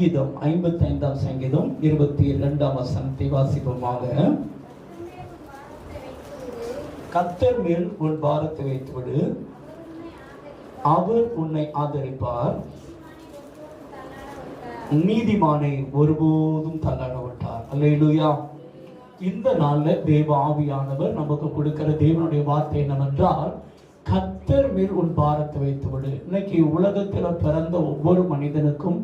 சங்கீதம் 55ஆம் சங்கீதம் 22ஆம் வசனத்தை வாசிப்போமாக. கர்த்தர் மேல் உன் பாரத்தை வைத்துவிடு, அவர் உன்னை ஆதரிப்பார், நீதிமானை ஒருபோதும் தள்ளாட விட்டார். அல்லேலூயா. இந்த நாள்ல தேவ ஆவியானவர் நமக்கு கொடுக்கிற தேவனுடைய வார்த்தை என்னவென்றால், கர்த்தர் மேல் உன் பாரத்தை வைத்துவிடு. இன்னைக்கு உலகத்துல பிறந்த ஒவ்வொரு மனிதனுக்கும்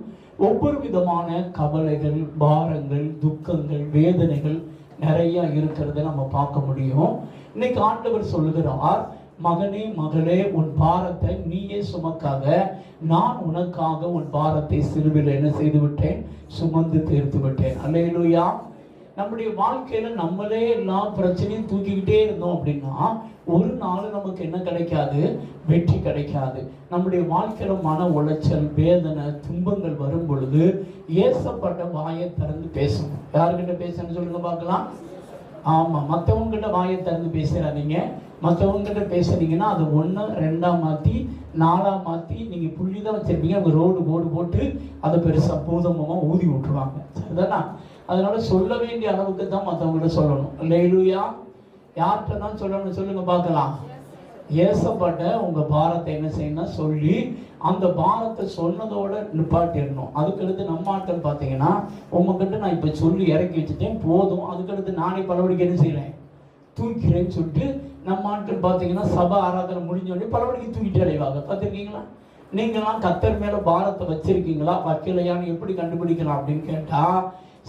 ஒவ்வொரு விதமான கவலைகள், பாரங்கள், துக்கங்கள், வேதனைகள் நிறைய இருக்கிறத நம்ம பார்க்க முடியும். இன்னைக்கு ஆண்டவர் சொல்லுகிறார், மகனே மகளே, உன் பாரத்தை நீயே சுமக்காத, நான் உனக்காக உன் பாரத்தை சிலுவையில் என்ன செய்து விட்டேன், சுமந்து தீர்த்து விட்டேன். அல்லேலூயா. நம்முடைய வாழ்க்கையில நம்மளே எல்லா பிரச்சனையும் தூக்கிக்கிட்டே இருந்தோம் அப்படின்னா ஒரு நாள் நமக்கு என்ன கிடைக்காது, வெற்றி கிடைக்காது. நம்முடைய வாழ்க்கையில மன உளைச்சல், வேதனை, துன்பங்கள் வரும் பொழுது ஏசப்பட்ட வாயை திறந்து பேசணும். யாருக்கிட்ட பேசணும்னு சொல்லுங்க பார்க்கலாம். ஆமா, மற்றவங்க கிட்ட வாயை திறந்து பேசுறாதீங்க. மற்றவங்க கிட்ட பேசுறீங்கன்னா அது 1 2 மாத்தி 4 மாத்தி நீங்க புள்ளிதான் வச்சிருப்பீங்க. அவங்க ரோடு போர்டு போட்டு அதை பெருசா பூதமா ஊதி விட்டுருவாங்க. சரிதானா? அதனால சொல்ல வேண்டிய அளவுக்கு தான் மற்றவங்ககிட்ட சொல்லணும். அல்லேலூயா. யார்கிட்ட தான் சொல்லணும் சொல்லுங்க பார்க்கலாம். ஏசப்பட்ட உங்க பாரத்தை என்ன செய்யணும் சொல்லி அந்த பாரத்தை சொன்னதோட நிப்பாட்டிடணும். அதுக்கடுத்து நம்ம ஆட்கள் பார்த்தீங்கன்னா, உங்ககிட்ட நான் இப்ப சொல்லி இறக்கி வச்சுட்டேன் போதும், அதுக்கடுத்து நானே பலவடிக்கு என்ன செய்யறேன், தூக்கிறேன்னு சொல்லிட்டு நம்ம ஆட்கள் பார்த்தீங்கன்னா சபை ஆராதனை முடிஞ்சோடனே பலவடிக்கு தூக்கிட்டு அடைவாங்க. பார்த்துருக்கீங்களா? நீங்களாம் கர்த்தர் மேல பாரத்தை வச்சிருக்கீங்களா வைக்கலையான்னு எப்படி கண்டுபிடிக்கலாம் அப்படின்னு கேட்டா,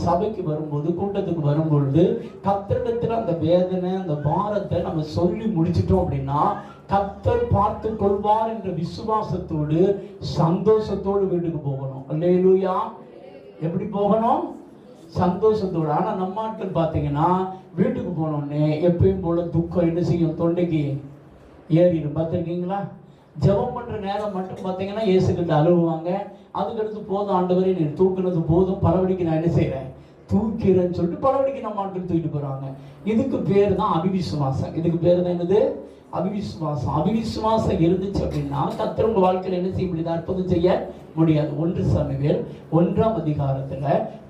சபைக்கு வரும்போது, கூட்டத்துக்கு வரும்பொழுது கர்த்தரிடத்துல அந்த வேதனை, அந்த பாரத்தை நம்ம சொல்லி முடிச்சிட்டோம் அப்படின்னா கர்த்தர் பார்த்து கொள்வார் என்ற விசுவாசத்தோடு சந்தோஷத்தோடு வீட்டுக்கு போகணும். அல்லேலூயா. எப்படி போகணும்? சந்தோஷத்தோடு. ஆனா நம்ம ஆட்கள் பார்த்தீங்கன்னா வீட்டுக்கு போனோடனே எப்பயும் போல துக்கம் என்ன செய்யும், தொண்டைக்கு ஏறிடும். பார்த்துருக்கீங்களா? ஜெபம் பண்ற நேரம் மட்டும் பார்த்தீங்கன்னா இயேசுகிட்ட அழுவாங்க. அதுக்கடுத்து போதும் ஆண்டவரே நீ தூக்குனது போதும், பலவடிக்கு நான் என்ன செய்யறேன், தூக்கிறேன்னு சொல்லிட்டு பலவடிக்கு நம்ம ஆட்கள் தூக்கிட்டு போறாங்க. இதுக்கு பேர் தான் அவிவிசுவாசம். இதுக்கு பேர் தான் என்னது, அவிவிசுவாசம். அவிவிசுவாசம் இருந்துச்சு அப்படின்னா கர்த்தர் உங்க வாழ்க்கையில் என்ன செய்ய முடியாது, அற்புதம் செய்ய முடியாது. 1 சாமுவேல் 1ஆம் அதிகாரத்துல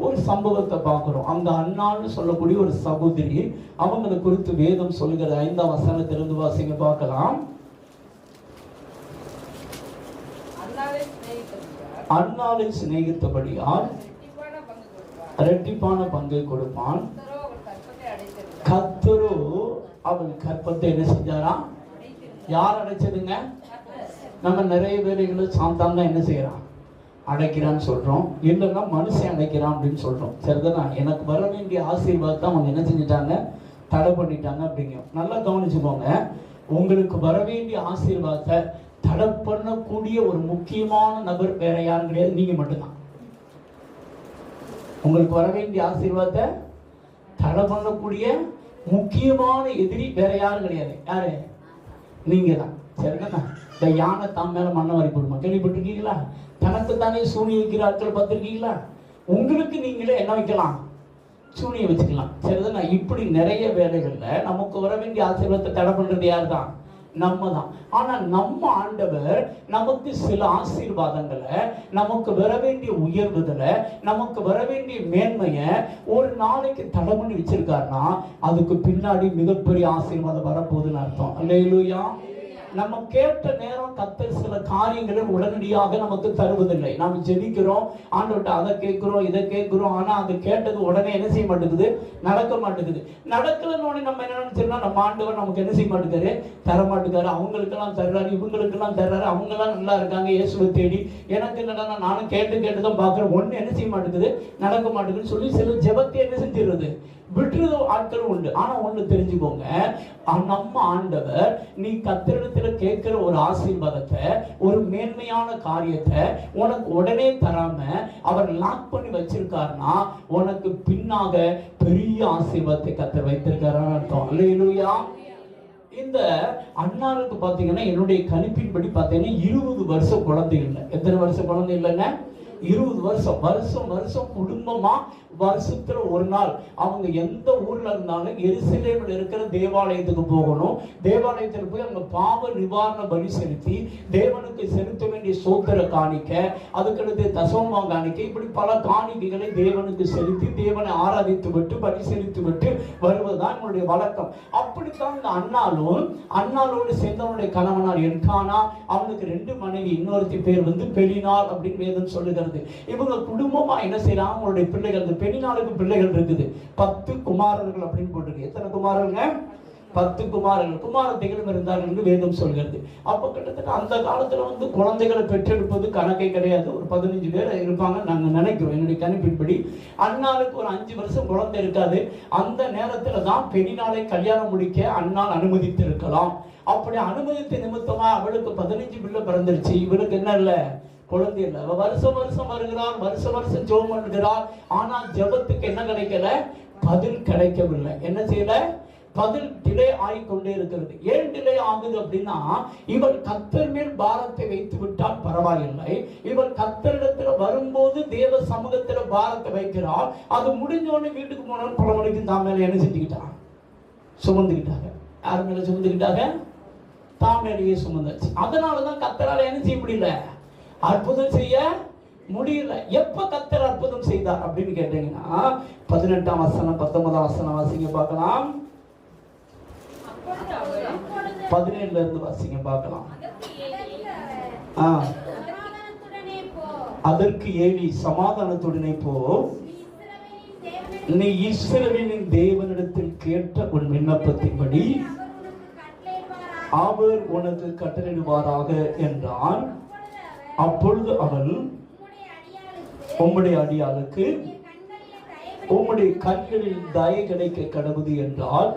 ஒரு சம்பவத்தை பார்க்கிறோம். அந்த அன்னாள்னு சொல்லக்கூடிய ஒரு சகோதரி, அவங்களை குறித்து வேதம் சொல்லுகிற 5ஆம் வசனத்திலிருந்து வாசிங்க பார்க்கலாம். அன்னாளை சிநேகித்தபடியால் இரட்டிப்பான பங்கை கொடுப்பான். கர்த்தரோ அவன் கற்பத்தை என்ன செஞ்சாரா? யார் அடைச்சதுங்க? நம்ம நிறைய வேலைகளை சாந்தாங்க என்ன செய்யறான், அடைக்கிறான்னு சொல்றோம். இல்லைன்னா மனுஷன் அடைக்கிறான் அப்படின்னு சொல்றோம். சரிதானா? எனக்கு வர வேண்டிய ஆசீர்வாதத்தை அவங்க என்ன செஞ்சுட்டாங்க, தடை பண்ணிட்டாங்க அப்படிங்க. நல்லா கவனிச்சுக்கோங்க. உங்களுக்கு வர வேண்டிய ஆசீர்வாதத்தை தடை பண்ணக்கூடிய ஒரு முக்கியமான நபர் வேற யாரும் கிடையாது, நீங்க மட்டும்தான். உங்களுக்கு வர வேண்டிய ஆசீர்வாதத்தை தடை பண்ணக்கூடிய முக்கியமான எதிரி வேற யாரும் கிடையாது. யாரு? நீங்க தான். சரிதானா? இந்த யானை தான் மேல மண்ணை வாரி போடுமா, கேள்விப்பட்டிருக்கீங்களா? தனக்கு தானே சூனியம் வைக்கிற ஆட்கள் பார்த்திருக்கீங்களா? உங்களுக்கு நீங்களே என்ன வைக்கலாம், சூனியம் வச்சுக்கலாம். சரிதானா? இப்படி நிறைய வேலைகள்ல நமக்கு வர வேண்டிய ஆசீர்வாதத்தை தடை பண்றது யார் தான்? நம்ம தான். ஆனா நம்ம ஆண்டவர் நமக்கு சில ஆசீர்வாதங்களை, நமக்கு வர வேண்டிய உயர்வுகளை, நமக்கு வர வேண்டிய மேன்மையை ஒரு நாளைக்கு தடை பண்ணி வச்சிருக்காருன்னா அதுக்கு பின்னாடி மிகப்பெரிய ஆசீர்வாதம் வரப்போகுதுன்னு அர்த்தம். அல்லேலூயா. நம்ம கேட்ட நேரம் கர்த்தர் சில காரியங்களை உடனடியாக நமக்கு தருவதில்லை. நாம் ஜெபிக்கிறோம், ஆண்டவர்கிட்ட அதை கேட்கிறோம், இதை கேட்கிறோம். ஆனா அது கேட்டது உடனே என்ன செய்ய மாட்டேங்குது, நடக்க மாட்டேங்குது. நடக்கலன்னு நம்ம என்ன நினைச்சிருந்தோம், நம்ம ஆண்டவர் நமக்கு என்ன செய்ய மாட்டேங்காரு, தர மாட்டேங்காரு. அவங்களுக்கெல்லாம் தர்றாரு, இவங்களுக்கெல்லாம் தர்றாரு, அவங்க எல்லாம் நல்லா இருக்காங்க இயேசுவை தேடி, எனக்கு என்னடா நானும் கேட்டுதான் பாக்குறேன், ஒண்ணு என்ன செய்ய மாட்டேங்குது, நடக்க மாட்டேங்குதுன்னு சொல்லி சில ஜெபத்தை என்ன செஞ்சிருது, விட்டுறது ஆட்கள் உண்டு. ஆனா ஒண்ணு தெரிஞ்சுக்கோங்க, நம்ம ஆண்டவர் நீ கர்த்தரிடத்துல கேட்கிற ஒரு ஆசீர்வாதத்தை, ஒரு மேன்மையான காரியத்தை உனக்கு உடனே தராம அவர் லாக் பண்ணி வச்சிருக்காருன்னா உனக்கு பின்னாக பெரிய ஆசீர்வாதத்தை கர்த்தர் வைத்திருக்காருன்னு அர்த்தம். அல்லேலூயா. இந்த அண்ணாருக்கு பாத்தீங்கன்னா என்னுடைய கணிப்பின்படி பாத்தீங்கன்னா 20 வருஷம் குழந்தை இல்லை. எத்தனை வருஷம் குழந்தை இல்லைங்க? 20 வருஷம் வருஷம் வருஷம் குடும்பமா வருஷத்துல ஒரு நாள் அவங்க எந்த ஊர்ல இருந்தாலும் எருசலேமில் இருக்கிற தேவாலயத்துக்கு போகணும். தேவாலயத்தில் போய் அவங்க பாவ நிவாரண பலி செலுத்தி தேவனுக்கு செலுத்த வேண்டிய சோத்திர காணிக்க, அதுக்கடுத்து தசம காணிக்க, இப்படி பல காணிக்கைகளை தேவனுக்கு செலுத்தி தேவனை ஆராதித்து விட்டு பலி செலுத்தி விட்டு வருவதுதான் என்னுடைய வழக்கம். அப்படித்தான் இந்த அன்னாளோடு சேர்ந்தவனுடைய கணவனார் எல்கானா, அவனுக்கு 2 மனைவி, இன்னொருத்தி பேர் பெலினாள் அப்படின்னு வேதம் சொல்லுகிறது. இவங்க குடும்பமா என்ன செய்யறாங்க, அவங்களுடைய பிள்ளைகள், பெலினாளுக்கு பிள்ளைகள் இருக்குது, 10 குமாரர்கள் அப்படின்னு போட்டிருக்கு. எத்தனை குமாரர்கள்? 10 குமாரர்கள், குமாரத்தைகளும் இருந்தார்கள் என்று வேதம் சொல்கிறது. அப்போ கிட்டத்தட்ட அந்த காலத்துல குழந்தைகளை பெற்றெடுப்பது கணக்கே கிடையாது. ஒரு 15 பேர் இருப்பாங்க நாங்க நினைக்கிறோம். என்னுடைய கணிப்பின்படி அன்னாளுக்கு ஒரு 5 வருஷம் குழந்தை இருக்காது. அந்த நேரத்துல தான் பெலினாளை கல்யாணம் முடிக்க அன்னாள் அனுமதித்து இருக்கலாம். அப்படி அனுமதித்த நிமித்தமா அவளுக்கு 15 பிள்ளை பிறந்துருச்சு. இவளுக்கு என்ன இல்லை, குழந்தை இல்லை. வருஷம் வருஷம் வருகிறார், வருஷம் வருஷம் ஜெபம் பண்ணுகிறார். ஆனால் ஜெபத்துக்கு என்ன கிடைக்கல, பதில் கிடைக்கவில்லை. என்ன செய்யல, பதில் டிலே ஆகிக்கொண்டே இருக்கிறது. ஏன் டிலே ஆகுது அப்படின்னா, இவள் கர்த்தர் மேல் பாரத்தை வைத்து விட்டால் பரவாயில்லை. இவள் கர்த்தரிடத்துல வரும்போது தேவ சமூகத்துல பாரத்தை வைக்கிறாள். அது முடிஞ்சோடனே வீட்டுக்கு போனாலும் பல மணிக்கு தான் மேல என்ன செஞ்சுக்கிட்டான், சுமந்துக்கிட்டாங்க. யார் மேல சுமந்துக்கிட்டாங்க, தான் மேலேயே சுமந்தாச்சு. அதனாலதான் கர்த்தரால என்ன செய்ய முடியல, அற்புதம் செய்ய முடியல. எப்ப கர்த்தர் அற்புதம் செய்தார் அப்படின்னு கேட்டீங்கன்னா, 18ஆம் வசனம் 19ஆம் வசனம் வாசிங்க பார்க்கலாம். 17ல இருந்து வாசிங்க பார்க்கலாம். அதற்கு ஏலி சமாதானத்துடனே போ, நீ இஸ்ரவேலின் தேவனிடத்தில் கேட்ட உன் விண்ணப்பத்தின்படி அவர் உனக்கு கட்டளையிடுவாராக என்றான். அப்பொழுது அவள், உம்முடைய அடியாளுக்கு உம்முடைய கண்களில் தயை கிடைக்க கடவுது என்றால்,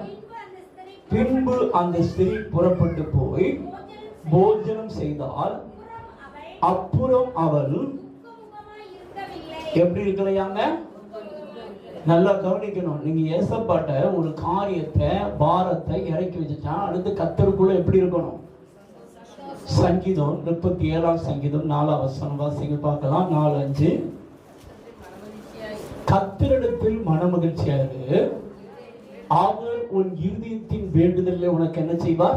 பின்பு அந்த ஸ்திரீ புறப்பட்டு போய் போஜனம் செய்தால், அப்புறம் அவள் எப்படி இருக்கலையாங்க, நல்லா கவனிக்கணும். நீங்க ஏசப்பாட்ட ஒரு காரியத்தை பாரத்தை இறக்கி வச்சுட்டா அடுத்து கர்த்தருக்குள்ள எப்படி இருக்கணும். சங்கீதம் 37ஆம் சங்கீதம் 4ஆம் வசனம் வாசிங்க பார்க்கலாம். 4:5 கர்த்தரிடத்தில் மனமகிழ்ச்சியாயிரு, அவர் உன் இருதயத்தின் வேண்டுதலை உனக்கு என்ன செய்வார்,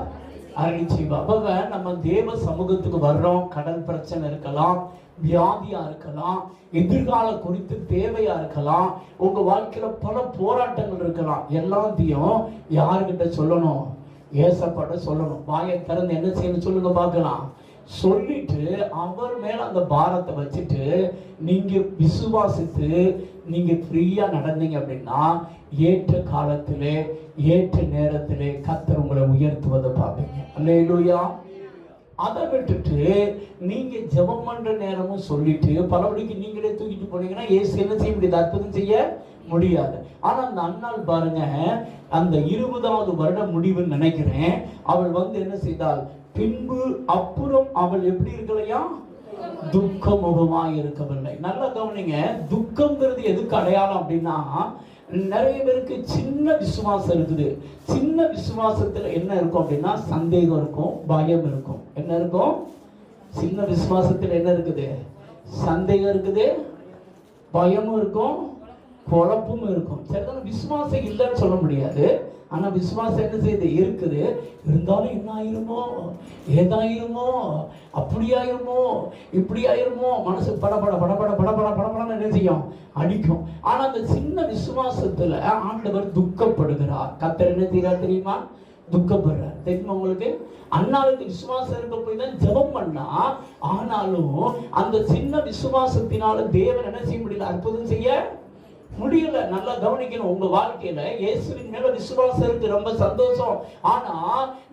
அருளி செய்வார். அப்ப நம்ம தேவ சமூகத்துக்கு வர்றோம். கடல் பிரச்சனை இருக்கலாம், வியாதியா இருக்கலாம், எதிர்கால குறித்து தேவையா இருக்கலாம், உங்க வாழ்க்கையில பல போராட்டங்கள் இருக்கலாம். எல்லாத்தையும் யாருக்கிட்ட சொல்லணும், ஏசப்பாட்ட சொல்லணும். வாயை திறந்து என்ன செய்யணும் சொல்லுங்க பார்க்கலாம். சொல்லிட்டு அவர் மேல அந்த பாரத்தை வச்சுட்டு நீங்க விசுவாசித்து நீங்க ஃப்ரீயா நடந்தீங்க அப்படின்னா, ஏற்ற காலத்திலே ஏற்ற நேரத்திலே கர்த்தர் உங்களை உயர்த்துவதை பார்ப்பீங்க. அல்லேலூயா. அதை விட்டுட்டு நீங்க ஜெபம் பண்ற நேரமும் சொல்லிட்டு பலபடிக்கு நீங்களே தூக்கிட்டு போனீங்கன்னா இயேசு என்ன செய்ய முடியாது, அற்புதம் செய்ய முடியாது. ஆனா அந்த அன்னாள் பாருங்க, அந்த 20வது வருட முடிவுன்னு நினைக்கிறேன், அவள் என்ன செய்தாள், பின்பு அப்புறம் அவள் எப்படி இருக்கலையா, துக்க முகமாய் இருக்கவில்லை. நல்லா கவனிங்க, துக்கம்ங்கிறது எதுக்கு அடையாளம் அப்படின்னா, நிறைய பேருக்கு சின்ன விசுவாசம் இருக்குது. சின்ன விசுவாசத்துல என்ன இருக்கும் அப்படின்னா, சந்தேகம் இருக்கும், பயம் இருக்கும். என்ன இருக்கும், சின்ன விசுவாசத்துல என்ன இருக்குது, சந்தேகம் இருக்குது, பயமும் இருக்கும், குழப்பமும் இருக்கும். சரிதான, விசுவாசம் இல்லைன்னு சொல்ல முடியாது. ஆனா விசுவாசம் என்ன செய்யுது, இருக்குது. இருந்தாலும் என்ன ஆயிருமோ, ஏதாயிருமோ, அப்படி ஆயிருமோ, இப்படி ஆயிருமோ, மனசு படபட படபட படபட படபடன்னு என்ன செய்யும், அடிக்கும். ஆனா அந்த சின்ன விசுவாசத்துல ஆண்டவர் துக்கப்படுகிறார். கர்த்தர் என்ன செய்யறார் தெரியுமா, துக்கப்படுறார். தெரியுமா உங்களுக்கு? அன்னாளுக்கு விசுவாசம் இருக்க போய் தான் ஜெபம் பண்ணா, ஆனாலும் அந்த சின்ன விசுவாசத்தினால தேவன் என்ன செய்ய முடியல, அற்புதம் செய்ய முடியல. நல்லா கவனிக்கணும். உங்க வாழ்க்கையில இயேசுவின் மேல விசுவாசம் இருக்கு, ரொம்ப சந்தோஷம். ஆனா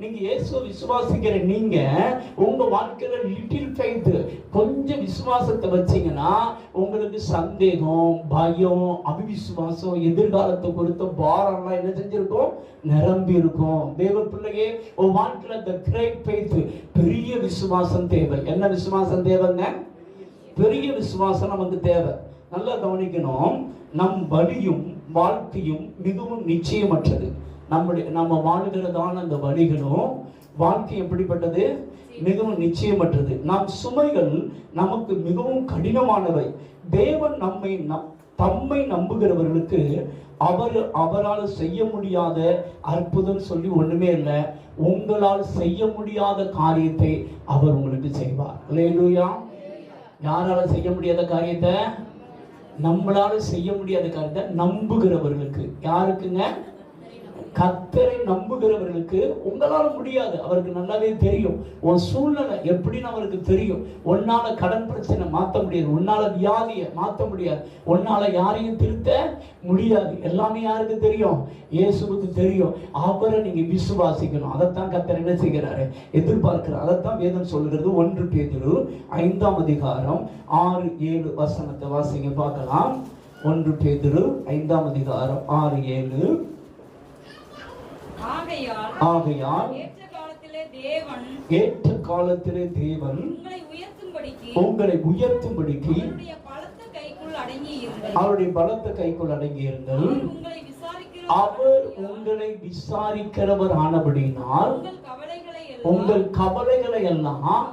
நீங்க இயேசுவை விசுவாசிக்கிற நீங்க உங்க வாழ்க்கையில லிட்டில் ஃபெய்த், கொஞ்சம் விசுவாசத்தை வச்சீங்கன்னா உங்களுக்கு சந்தேகம், பயம், அவிசுவாசம், எதிர்காலத்தை குறித்த பாரம்லாம் என்ன செஞ்சிருக்கும், நிரம்பி இருக்கும். தேவ பிள்ளையே, உன் வாழ்க்கையில the great faith, பெரிய விசுவாசம் தேவை. என்ன விசுவாசம் தேவைங்க, பெரிய விசுவாசம் நமக்கு தேவை. நல்லா கவனிக்கணும். நம் வழியும் வாழ்க்கையும் மிகவும் நிச்சயமற்றது. நம்ம வாழ்கிறதான அந்த வழிகளும் வாழ்க்கை எப்படிப்பட்டது, மிகவும் நிச்சயமற்றது. நம் சுமைகள் நமக்கு மிகவும் கடினமானவை. தேவன் தம்மை நம்புகிறவர்களுக்கு அவரால் செய்ய முடியாத அற்புதம் சொல்லி ஒண்ணுமே இல்லை. உங்களால் செய்ய முடியாத காரியத்தை அவர் உங்களுக்கு செய்வார். அல்லேலூயா. யாரால செய்ய முடியாத காரியத்தை? நம்மளால செய்ய முடியாத காரியத்தை நம்புகிறவர்களுக்கு. யாருக்குங்க? கர்த்தரை நம்புகிறவர்களுக்கு. உங்களால முடியாது, அவருக்கு நல்லாவே தெரியும். உன் சூழ்நிலை எப்படின்னு அவருக்கு தெரியும். உன்னால கடன் பிரச்சனை மாற்ற முடியாது, உன்னால வியாதியை மாற்ற முடியாது, உன்னால யாரையும் திருத்த முடியாது. எல்லாமே யாருக்கு தெரியும்? இயேசுவுக்கு தெரியும். அவரை நீங்க விசுவாசிக்கணும். அதைத்தான் கர்த்தர் என்ன செய்கிறாரு? எதிர்பார்க்கிறார். அதைத்தான் வேதம் சொல்கிறது. 1 பேதுரு 5ஆம் அதிகாரம் 6-7 வசனத்தை வாசிங்க பார்க்கலாம். 1 பேதுரு 5ஆம் அதிகாரம் 6-7. ஆகையால் ஏற்ற காலத்திலே தேவன் உங்களை உயர்த்தும்படிக்கு அவருடைய பலத்த கைக்குள் அடங்கியிருங்கள். அவர் உங்களை விசாரிக்கிறவர் ஆனபடியினால் உங்கள் கவலைகளை எல்லாம்,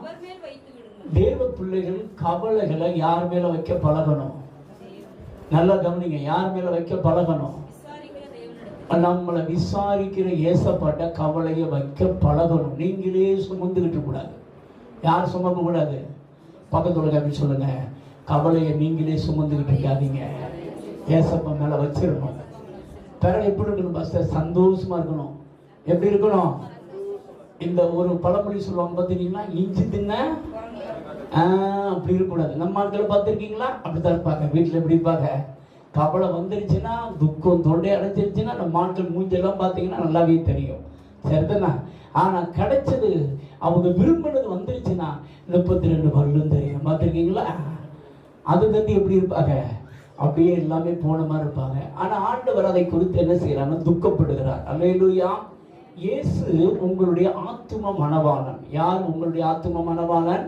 தேவ பிள்ளைகள் கவலைகளை யார் மேல வைக்க பழகணும்? நல்லா கவனிங்க. யார் மேல வைக்க பழகணும்? நம்மளை விசாரிக்கிற ஏசப்பட்ட கவலையை வைக்க பழகணும். நீங்களே சுமந்துகிட்டு கூடாது. யார் சுமக்க கூடாது? பக்கத்துல அப்படி சொல்லுங்க, கவலையை நீங்களே சுமந்துகிட்டு இருக்காதீங்க, ஏசப்ப மேல வச்சிடணும். பிறகு எப்படி இருக்கணும்? பஸ்ட் சந்தோஷமா இருக்கணும். எப்படி இருக்கணும்? இந்த ஒரு பழமொழி சொல்லுவாங்க பார்த்தீங்கன்னா, இஞ்சி தின்ன அப்படி இருக்கக்கூடாது. நம்ம ஆட்களை பார்த்துருக்கீங்களா? அப்படித்தான் இருப்பாங்க. வீட்டில் எப்படி இருப்பாங்க? கவலை வந்துருச்சுன்னா, துக்கம் தொண்டை அடைஞ்சிருச்சுன்னா, நம்ம ஆட்கள் மூஞ்செல்லாம் பார்த்தீங்கன்னா நல்லாவே தெரியும். சரிதானா? ஆனால் கிடைச்சது, அவங்க விரும்பினது வந்துருச்சுன்னா 32 வருடம் தெரியும். பார்த்துருக்கீங்களா? அது வந்து எப்படி இருப்பாங்க? அப்படியே எல்லாமே போன மாதிரி இருப்பாங்க. ஆனால் ஆண்டவர் அதை குறித்து என்ன செய்யறாங்க? துக்கப்படுகிறார். அல்லேலூயா. இயேசு உங்களுடைய ஆத்தும மணவாளன். யார் உங்களுடைய ஆத்தும மணவாளன்?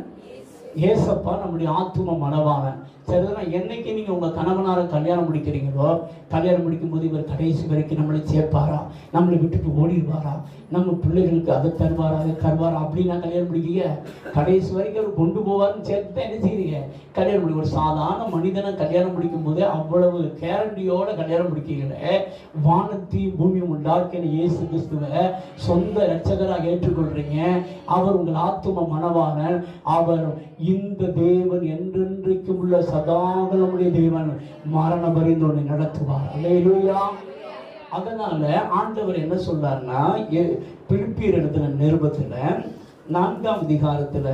ஏசப்பா நம்முடைய ஆத்தும மணவாளன். சரிதான். என்னைக்கு நீங்க உங்க கணவனார கல்யாணம் முடிக்கிறீங்களோ, கல்யாணம் முடிக்கும் போது இவர் கடைசி வரைக்கும் நம்மளை சேர்ப்பாரா, நம்மளை விட்டுட்டு ஓடிடுவாரா, நம்ம பிள்ளைகளுக்கு அதை தருவாரா அதை தருவாரா அப்படின்னா கல்யாணம் முடிக்கீங்க. கடைசி வரைக்கும் அவர் கொண்டு போவார்னு சேர்த்து தான் என்ன செய்றீங்க? கல்யாணம் முடிக்க. ஒரு சாதாரண மனிதனை கல்யாணம் முடிக்கும் போது அவ்வளவு கேரண்டியோட கல்யாணம் முடிக்கீங்களே. வானத்தையும் பூமியும் உண்டாக்கின இயேசு கிறிஸ்துவை சொந்த இரட்சகராக ஏற்றுக்கொள்றீங்க. அவர் உங்கள் ஆத்தும மணவாளன். அவர் இந்த தேவன் என்றென்றைக்கும் உள்ள சதாகாலமுடைய தேவன். மரண பரிந்து நடத்துவார். அல்லேலூயா. அதனால ஆண்டவர் என்ன சொல்றாருன்னா, பிலிப்பியர் எழுதின நிருபத்துல 4ஆம் அதிகாரத்துல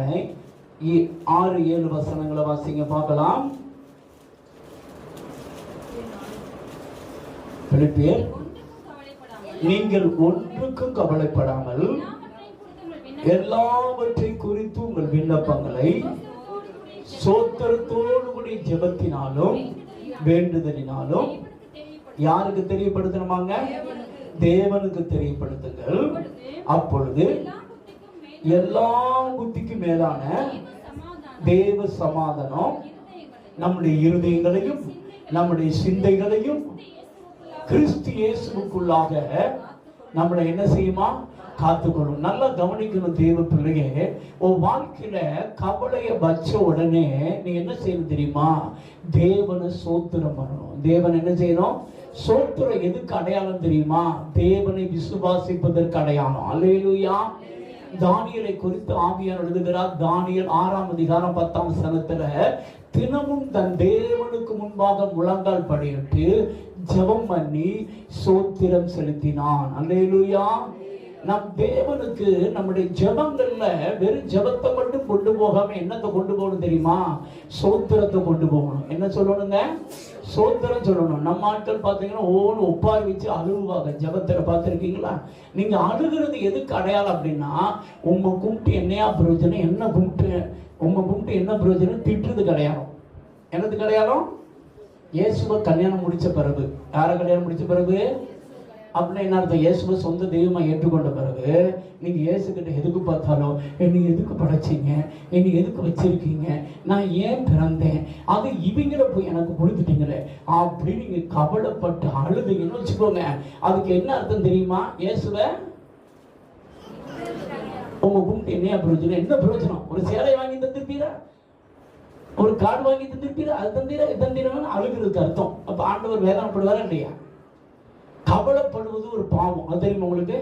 6-7 வசனங்களை வாசிங்க பார்க்கலாம். பிலிப்பியர், நீங்கள் ஒன்றுக்கும் கவலைப்படாமல் எல்லாவற்றை குறித்து உங்கள் விண்ணப்பங்களை சோத்திரத்தோடு கூடிய ஜெபத்தினாலும் வேண்டுதலினாலும் யாருக்கு தெரியப்படுத்தணுமாங்க? தேவனுக்கு தெரியப்படுத்துங்கள். அப்பொழுது எல்லா புத்திக்கும் மேலான தேவ சமாதானம் நம்முடைய இருதயங்களையும் நம்முடைய சிந்தைகளையும் கிறிஸ்து இயேசுவுக்குள்ளாக நம்மளை என்ன செய்யுமா? காத்துக்கொள்ளும். நல்லா கவனிக்கணும் தேவ பிள்ளையே. உன் வாழ்க்கையில கவலையை வச்ச உடனே நீ என்ன செய்யணும் தெரியுமா? தேவனை சோத்திரம் பண்ணணும். தேவன் என்ன செய்யணும்? சோத்திரம் எதுக்கு அடையாளம் தெரியுமா? தேவனை விசுவாசிப்பதற்கு அடையாளம். அல்லேலூயா. தானியேலை குறித்து ஆவியானவர் எழுதுகிறார். தானியேல் 6ஆம் அதிகாரம் 10ஆம் வசனத்துல, தினமும் தன் தேவனுக்கு முன்பாக முழங்கால் படியிட்டு ஜெபம் பண்ணி சோத்திரம் செலுத்தினான். அல்லேலூயா. நம் தேவனுக்கு நம்முடைய ஜெபங்கள்ல வெறும் ஜெபத்தை மட்டும் கொண்டு போகாம என்னத்தை கொண்டு போகணும் தெரியுமா? சோத்திரத்தை கொண்டு போகணும். என்ன சொல்லணுங்க? சோத்திரம் சொல்லணும். நம்ம ஆட்கள் பார்த்தீங்கன்னா ஒப்பாரி வச்சு அழுவாங்க. ஜெபத்துல பார்த்துருக்கீங்களா? நீங்க அழுகிறது எதுக்கு அடையாளம் அப்படின்னா, உங்க கும்பிட்டு என்னையா பிரயோஜனம், என்ன கும்பிட்டு உங்க கும்பிட்டு என்ன பிரயோஜனம் திட்டுறதுக்கு அடையாளம். என்னதுக்கு அடையாளம்? இயேசுவை கல்யாணம் முடிச்ச பிறகு. யாரை கல்யாணம் முடிச்ச பிறகு அப்படின்னா என்ன அர்த்தம்? இயேசுவை சொந்த தெய்வமா ஏற்றுக்கொண்ட பிறகு நீங்க இயேசு கிட்ட எதுக்கு பார்த்தாலும் என்னை எதுக்கு படைச்சீங்க, என்னை எதுக்கு வச்சிருக்கீங்க, நான் ஏன் பிறந்தேன், அது இவங்கள போய் எனக்கு கொடுத்துட்டீங்களே அப்படின்னு நீங்க கவலைப்பட்டு அழுதுங்கன்னு வச்சுக்கோங்க. அதுக்கு என்ன அர்த்தம் தெரியுமா? இயேசுவை உங்க கும்பிட்டு என்னையா பிரயோஜனம்? என்ன பிரயோஜனம்? ஒரு சேலை வாங்கி தந்துருப்பீரா? ஒரு கார்டு வாங்கி தந்திருப்பீங்க, அது தந்தீர இது தந்தீரன்னு அழுகிறதுக்கு அர்த்தம். அப்ப ஆண்டவர் வேதனைப்படுவாரா இல்லையா? கவலைப்படுவது ஒரு பாவம், அது தெரியுமா உங்களுக்கு?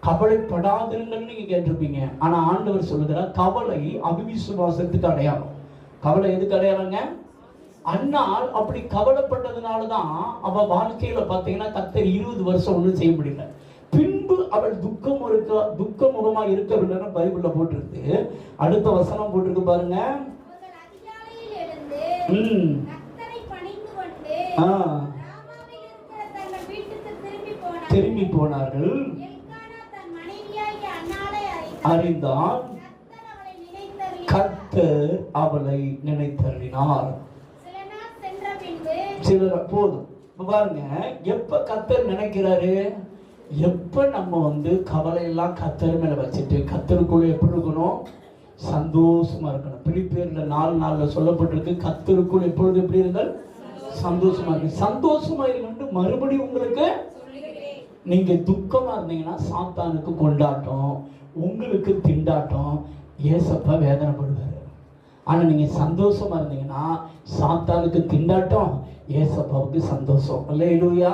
கவலைப்படாதீங்கன்னு நீங்க கேட்டிருப்பீங்க. ஆனா ஆண்டவர் சொல்லுகிறார், கவலை அவிசுவாசத்துக்கு அடையாளம். கவலை எதுக்கு அடையாளங்க? அண்ணால் அப்படி கவலைப்பட்டதுனாலதான் அவ வாழ்க்கையில பாத்தீங்கன்னா கர்த்தர் 20 வருஷம் ஒண்ணும் செய்ய முடியல. பின்பு அவள் துக்க முகமா இருக்கவில்லைன்னு பைபிள்ல போட்டிருக்கு. அடுத்த வசனம் போட்டிருக்கு பாருங்க. திரும்பி போனார்கள். அறிந்தால் கர்த்தர் அவளை நினைத்தருளினார். சிலர் போதும் பாருங்க, எப்ப கர்த்தர் நினைக்கிறாரு, எப்ப நம்ம கவலை எல்லாம் கர்த்தர் மேல வச்சுட்டு கர்த்தருக்குள்ள எப்படி இருக்கணும், சந்தோஷமா இருக்கணும். பிலிப்பியர்ல 4:4 சொல்லப்பட்டிருக்கு, கர்த்தருக்குள் எப்பொழுது எப்படி இருந்தால் சந்தோஷமா இருக்கு. சந்தோஷமா இருந்து மறுபடியும் உங்களுக்கு, நீங்க துக்கமா இருந்தீங்கன்னா சாத்தானுக்கு கொண்டாட்டம், உங்களுக்கு திண்டாட்டம், ஏசப்பா வேதனைப்படுவாரு. ஆனா நீங்க சந்தோஷமா இருந்தீங்கன்னா சாத்தானுக்கு திண்டாட்டம், ஏசப்பாவுக்கு சந்தோஷம். அல்லேலூயா.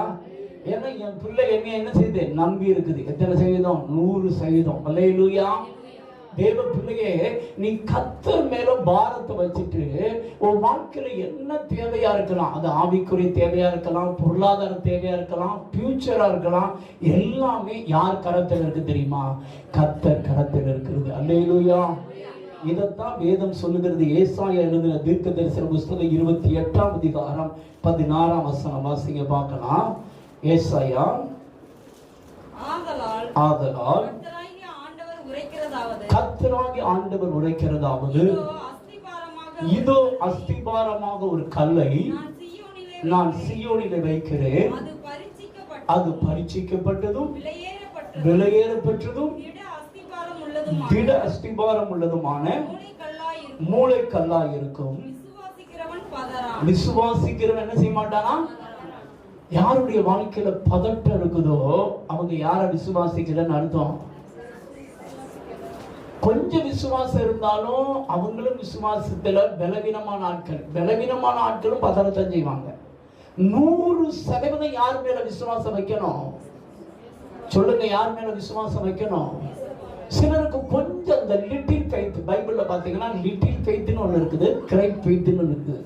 ஏன்னா என் பிள்ளை என்ன செய்யுது, நம்பி இருக்குது. எத்தனை சதவீதம்? 100%. அல்லேலூயா. தேவ பிள்ளையே, நீ கர்த்தர் மேல பாரத்தை வச்சுட்டு உன் வாழ்க்கையில என்ன தேவையா இருக்கலாம், அது ஆவிக்குரிய தேவையா இருக்கலாம், பொருளாதார தேவையா இருக்கலாம், ஃபியூச்சரா இருக்கலாம், எல்லாமே யார் கரத்தில் இருக்கு தெரியுமா? கர்த்தர் கரத்தில் இருக்கிறது. அல்லேலூயா. இதைத்தான் வேதம் சொல்லுகிறது. ஏசாயா எழுதின தீர்க்க தரிசன புஸ்தகம் 28ஆம் அதிகாரம் 16ஆம் வசனம் வாசிங்க பார்க்கலாம். ஏசாயா, ஆதலால் கர்த்தராகிய ஆண்டவர் உரைக்கிறதாவது, இதோ அஸ்திபாரமாக ஒரு கல்லை நான் சீயோனிலே வைக்கிறேன், அது பரீட்சிக்கப்பட்டதும் விலையேறப்பெற்றதும் திட அஸ்திபாரம் உள்ளதுமான மூளைக்கல்லாய் இருக்கும். விசுவாசிக்கிறவன் என்ன செய்ய மாட்டானா? யாருடைய வாழ்க்கையில பதட்டம் இருக்குதோ அவங்க யார விசுவாசிக்கிறன்னு அர்த்தம். கொஞ்சம் விசுவாசம் இருந்தாலும் அவங்களும் விசுவாசத்துல பலவீனமான ஆட்களும் பதறத்தான் செய்வாங்க. 100% யார் மேல விசுவாசம் வைக்கணும் சொல்லுங்க? யார் மேல விசுவாசம் வைக்கணும்? சிலருக்கு கொஞ்சம் அந்த லிட்டில் ஃபெய்த், பைபிள்ல பாத்தீங்கன்னா லிட்டில் ஃபெய்த்னு ஒண்ணு இருக்குது, கிரைட் ஃபெய்த்னு இருக்குது.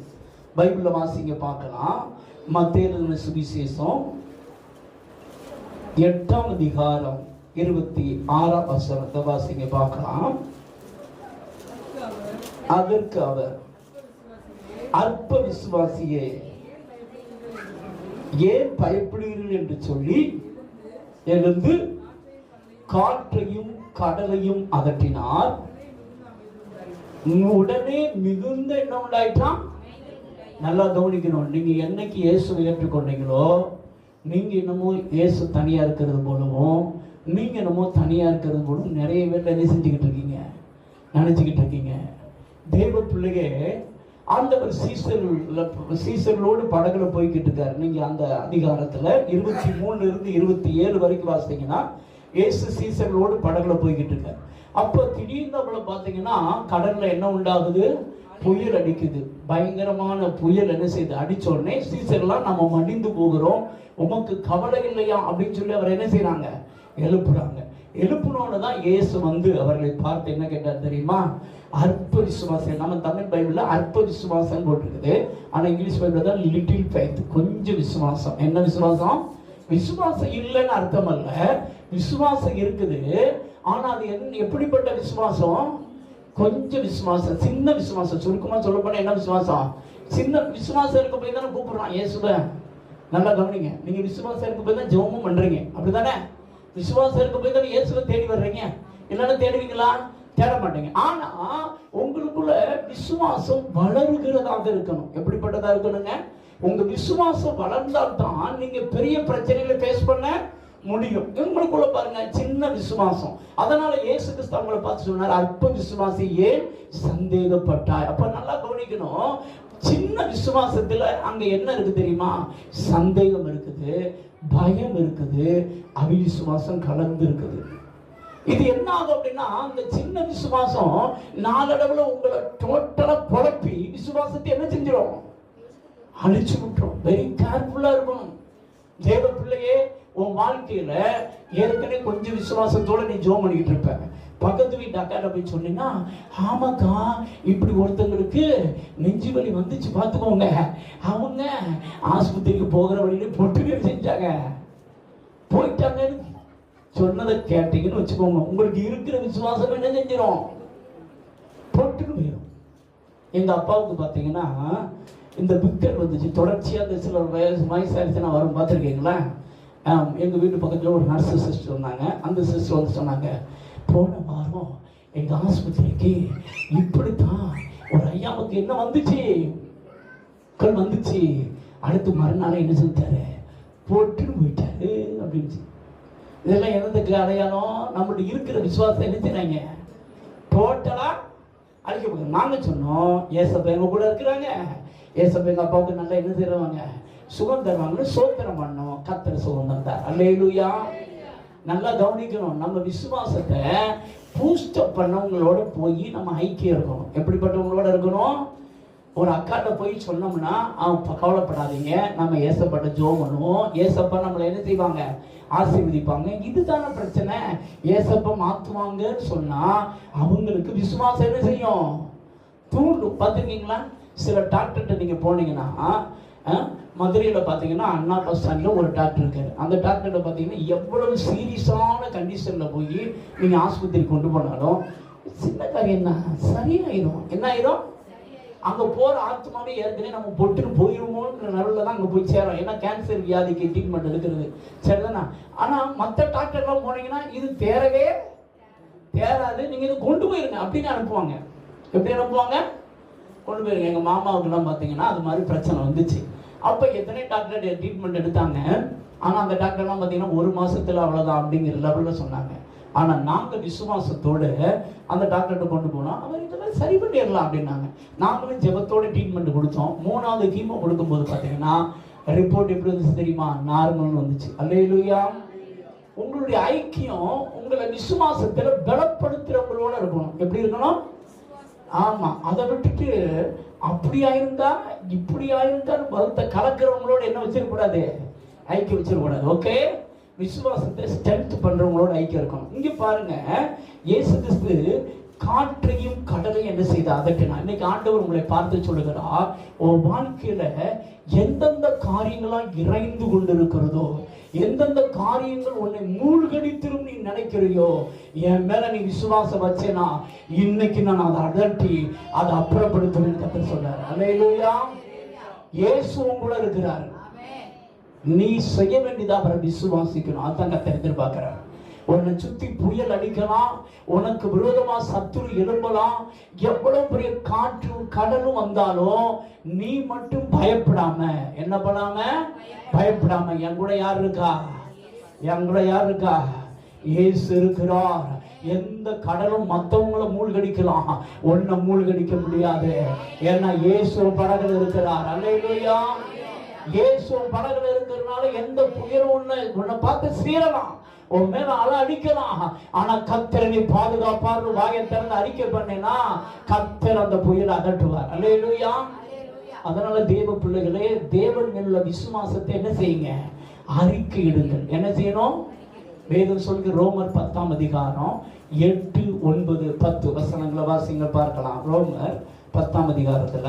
பைபிள்ல வாசிங்க பார்க்கலாம். மத்தேயு சுவிசேஷம் 8ஆம் அதிகாரம் 26ஆம் வசனத்தை வாசிங்க பார்க்கலாம். அதற்கு அவர், அற்ப விசுவாசியே ஏன் பயப்படுகிறீர்கள் என்று சொல்லி எழுந்து காற்றையும் கடலையும் அகற்றினார். உடனே மிகுந்த என்ன உண்டாயிட்டான்? நல்லா கவனிக்கணும். நீங்க என்னைக்கு இயேசுவை ஏற்றுக்கொண்டீங்களோ, நீங்க என்னமோ இயேசு தனியா இருக்கிறது போலவும், நீங்க என்னமோ தனியா இருக்கிறது போலவும் நிறைய பேர் என்ன செஞ்சுக்கிட்டு இருக்கீங்க, நினைச்சுக்கிட்டு இருக்கீங்க. தேவ பிள்ளையே, ஆண்டவர் சீசர்களோடு படகுல போய்கிட்டு இருக்காரு. நீங்க அந்த அதிகாரத்துல 23 இருந்து 27 வரைக்கும் வாசித்தீங்கன்னா இயேசு சீசர்களோடு படகுல போய்கிட்டு இருக்காரு. அப்ப திடீர்னு அவளை பாத்தீங்கன்னா கடல்ல என்ன உண்டாகுது? புயல் அடிக்குது. பயங்கரமான புயல் என்ன செய்யுது? அடிச்ச உடனே சீசர்லாம் நம்ம மடிந்து போகிறோம், உமக்கு கவலை இல்லையா அப்படின்னு சொல்லி அவர் என்ன செய்யறாங்க? எழுப்புறாங்க. எழுப்புனோன்னு தான் இயேசு அவர்களை பார்த்து என்ன கேட்டார் தெரியுமா? அற்ப விசுவாசம். நம்ம தமிழ் பைபிள்ல அற்ப விசுவாசம் போட்டிருக்குது, ஆனா இங்கிலீஷ் பைபிள்ல தான் லிட்டில் ஃபெய்த், கொஞ்சம் விசுவாசம். என்ன விசுவாசம்? விசுவாசம் இல்லைன்னு அர்த்தம் அல்ல, விசுவாசம் இருக்குது. ஆனா அது எப்படிப்பட்ட விசுவாசம்? கொஞ்சம் விசுவாசம், சின்ன விசுவாசம். சுருக்கமா சொல்ல போனா என்ன விசுவாசம்? சின்ன விசுவாசம் இருக்க போய் தானே கூப்பிடுறான் இயேசுவை. நல்லா கவனிங்க. நீங்க விசுவாசம் இருக்க போய் தான் ஜெபமும் பண்றீங்க, அப்படித்தானே? விசுவாசம் இருக்க போய் தானே இயேசுவை தேடி வர்றீங்க. இல்லைன்னா தேடுவீங்களா? தேட மாட்டீங்க. ஆனா உங்களுக்குள்ள விசுவாசம் வளருகிறதாக இருக்கணும். எப்படிப்பட்டதா இருக்கணுங்க? உங்க விசுவாசம் வளர்ந்தால்தான் நீங்க பெரிய பிரச்சனைகளை ஃபேஸ் பண்ண முடியும். உங்களுக்குள்ள பாருங்க சின்ன விசுவாசம். அதனால இயேசு கிறிஸ்து அவங்களை பார்த்து சொன்னார், அற்ப விசுவாசி ஏன் சந்தேகப்பட்டாய்? அப்ப நல்லா கவனிக்கணும். சின்ன விசுவாசத்துல அங்க என்ன இருக்கு தெரியுமா? சந்தேகம் இருக்குது, பயம் இருக்குது, அவிசுவாசம் கலந்து இருக்குது. இது என்ன ஆகும் அப்படின்னா, அந்த சின்ன விசுவாசம் நாளடைவுல உங்களை டோட்டலா குழப்பி விசுவாசத்தை என்ன செஞ்சிடும், அழிச்சு விட்டுரும். வெரி கேர்ஃபுல்லா இருக்கணும். தேவ பிள்ளையே, உன் வாழ்க்கையில ஏற்கனவே கொஞ்சம் விசுவாசத்தோட நீ ஜோம் பண்ணிக்கிட்டு இருப்ப. பக்கத்து வீட்டு அக்காட்ட போய் சொன்னீங்கன்னா, ஆமாக்கா இப்படி ஒருத்தங்களுக்கு நெஞ்சு வலி வந்துச்சு பார்த்துக்கோங்க, அவங்க ஆஸ்பத்திரிக்கு போகிற வழியில பொட்டுகள் செஞ்சாங்க, போயிட்டாங்க சொன்னதை கேட்டீங்கன்னு வச்சுக்கோங்க, உங்களுக்கு இருக்கிற விசுவாசம் என்ன செஞ்சிடும், பொட்டுன்னு போயிடும். எங்க அப்பாவுக்கு பார்த்தீங்கன்னா இந்த பிக்கல் வந்துச்சு தொடர்ச்சியாக. அந்த சில வயசாயிருச்சுன்னா வரும், பார்த்துருக்கீங்களா? எங்கள் வீட்டு பக்கத்தில் ஒரு நர்ஸு சிஸ்டர் இருந்தாங்க. அந்த சிஸ்டர் வந்து சொன்னாங்க, போன வாரம் எங்கள் ஆஸ்பத்திரிக்கு இப்படித்தான் ஒரு ஐயாவுக்கு என்ன வந்துச்சு, கல் வந்துச்சு, அடுத்து மறுநாள் என்ன செஞ்சாரு, போட்டுன்னு போயிட்டாரு அப்படின்னு. இதெல்லாம் எதுக்கு அடையாளம்? நம்மளுடைய இருக்கிற விசுவாசம் என்ன செய்றாங்க, டோட்டலா அழிக்க. நாங்க சொன்னோம், ஏசப்பா எங்க கூட இருக்கிறாங்க, ஏசப்பா எங்க அப்பாவுக்கு நல்லா என்ன செய்வாங்க, சுகம் தருவாங்கன்னு சோத்திரம் பண்ணோம். கர்த்தர் சுகம் தந்தார். அல்லேலூயா. நல்லா கவனிக்கணும், நம்ம விசுவாசத்தை பூஸ்டப் பண்ணவங்களோட போய் நம்ம ஐக்கியம் இருக்கணும். எப்படிப்பட்டவங்களோட இருக்கணும்? ஒரு அக்காட்ட போய் சொன்னோம்னா, அவங்க கவலைப்படாதீங்க, நம்ம ஏசப்பட்ட ஜோம் பண்ணுவோம், ஏசப்பா நம்மளை என்ன செய்வாங்க, ஆசீர்வதிப்பாங்க. இதுதான பிரச்சனை. ஏசப்பா மாத்துவாங்கன்னு சொன்னா அவங்களுக்கு விசுவாசம் என்ன செய்யும், தூண்டும். பார்த்துருக்கீங்களா? சில டாக்டர்கிட்ட நீங்க போனீங்கன்னா, மதுரையில் பார்த்தீங்கன்னா அண்ணா பஸ் ஸ்டாண்டில் ஒரு டாக்டர் இருக்காரு. அந்த டாக்டர்கிட்ட பார்த்தீங்கன்னா எவ்வளவு சீரியஸான கண்டிஷனில் போய் நீங்கள் ஆஸ்பத்திரி கொண்டு போனாலும் சின்ன காரியம் தான் சரியாயிரும். என்ன ஆயிரும்? அங்கே போகிற ஆத்மாவே ஏற்கனவே நம்ம பொட்டுன்னு போயிருமோன்ற நடுவில் தான் அங்கே போய் சேரும். ஏன்னா கேன்சர் வியாதிக்கு ட்ரீட்மெண்ட் எடுக்கிறது சரிதானா. ஆனால் மற்ற டாக்டர்லாம் போனீங்கன்னா இது தேரவே தேராது, நீங்கள் இது கொண்டு போயிருங்க அப்படின்னு அனுப்புவாங்க. எப்படி அனுப்புவாங்க? கொண்டு போயிருங்க. எங்கள் மாமாவுக்குலாம் பார்த்தீங்கன்னா அது மாதிரி பிரச்சனை வந்துச்சு. அப்போ எத்தனை டாக்டர் ட்ரீட்மெண்ட் எடுத்தாங்க. ஆனால் அந்த டாக்டர்லாம் பார்த்தீங்கன்னா 1 மாதத்தில் அவ்வளோதான் அப்படிங்கிற லெவலில் சொன்னாங்க. ஆனால் நாங்கள் விசுவாசத்தோடு அந்த டாக்டர்கிட்ட கொண்டு போனோம். அவர் இதெல்லாம் சரி பண்ணிடலாம் அப்படின்னாங்க. நாங்களும் ஜெபத்தோடு ட்ரீட்மெண்ட் கொடுத்தோம். 3வது கீமோ கொடுக்கும்போது பார்த்தீங்கன்னா ரிப்போர்ட் எப்படி வந்துச்சு தெரியுமா? நார்மல்னு வந்துச்சு. அல்லேலூயா. உங்களுடைய ஐக்கியம் உங்களை விசுவாசத்தில் பலப்படுத்துறவங்களோட இருக்கணும். எப்படி இருக்கணும்? ஆமா. அதை விட்டுட்டு அப்படி ஆயிருந்தா இப்படி ஆயிருந்தா வருத்த கலக்கிறவங்களோட என்ன வச்சிடக்கூடாது, ஐக்கியம் வச்சிடக்கூடாது. ஓகே, விசுவாசத்தை ஸ்ட்ரென்த் பண்றவங்களோட ஐக்கியம் இருக்கணும். இங்க பாருங்க, இயேசு கிறிஸ்து காற்றையும் கடலையும் என்ன செய்த அதட்டினா. இன்னைக்கு ஆண்டவர் உங்களை பார்த்து சொல்லுகிறார், உன் வாழ்க்கையில எந்தெந்த காரியங்களாம் இறைந்து கொண்டிருக்கிறதோ, எந்தெந்த காரியங்கள் உன்னை மூழ்கடித்திரும் நீ நினைக்கிறியோ, என் மேல நீ விசுவாசம் வச்சேனா இன்னைக்கு நான் அதை அதட்டி அதை அப்புறப்படுத்துவேன் கர்த்தர் சொல்றார். அல்லேலூயா. இயேசு உங்களோட இருக்கிறார். நீ செய்ய வேண்டியதா அவரை விசுவாசிக்கணும். அதான் கர்த்தர் எதிர்பார்க்கிறார். உன்னை சுத்தி புயல் அடிக்கலாம், உனக்கு விரோதமா சத்துரு எழும்பலாம், எவ்வளவு பெரிய காற்றும் கடலும் வந்தாலும் நீ மட்டும் பயப்படாம, என்ன பண்ணாம, பயப்படாம, என் கூட யார் இருக்கா, என் கூட யார் இருக்கா, இயேசு இருக்கிறார். எந்த கடலும் மற்றவங்களை மூழ்கடிக்கலாம், உன்னை மூழ்கடிக்க முடியாது. ஏன்னா இயேசு படகுல இருக்கிறார். அல்லேலூயா. இயேசு படகுல இருக்கிறதுனால எந்த புயலும் உன்னை பார்த்து சீரலாம், உன் மேல அலை அடிக்கலாம். ஆனா கர்த்தர் நீ பாதுகாப்பார் வாயை திறந்து அறிக்கை பண்ணேன்னா கர்த்தர் அந்த புயலை அகற்றுவார். அல்லேலூயா. அதனால தேவ பிள்ளைகளே, தேவன் மேல விசுவாசத்தை என்ன செய்யுங்க, அறிக்கை இடுங்கள். என்ன செய்யணும்? வேதம் சொல்லுங்க, ரோமர் 10ஆம் அதிகாரம் 8, 9, 10 வசனங்களை வாசிங்க பார்க்கலாம். ரோமர் 10ஆம் அதிகாரத்துல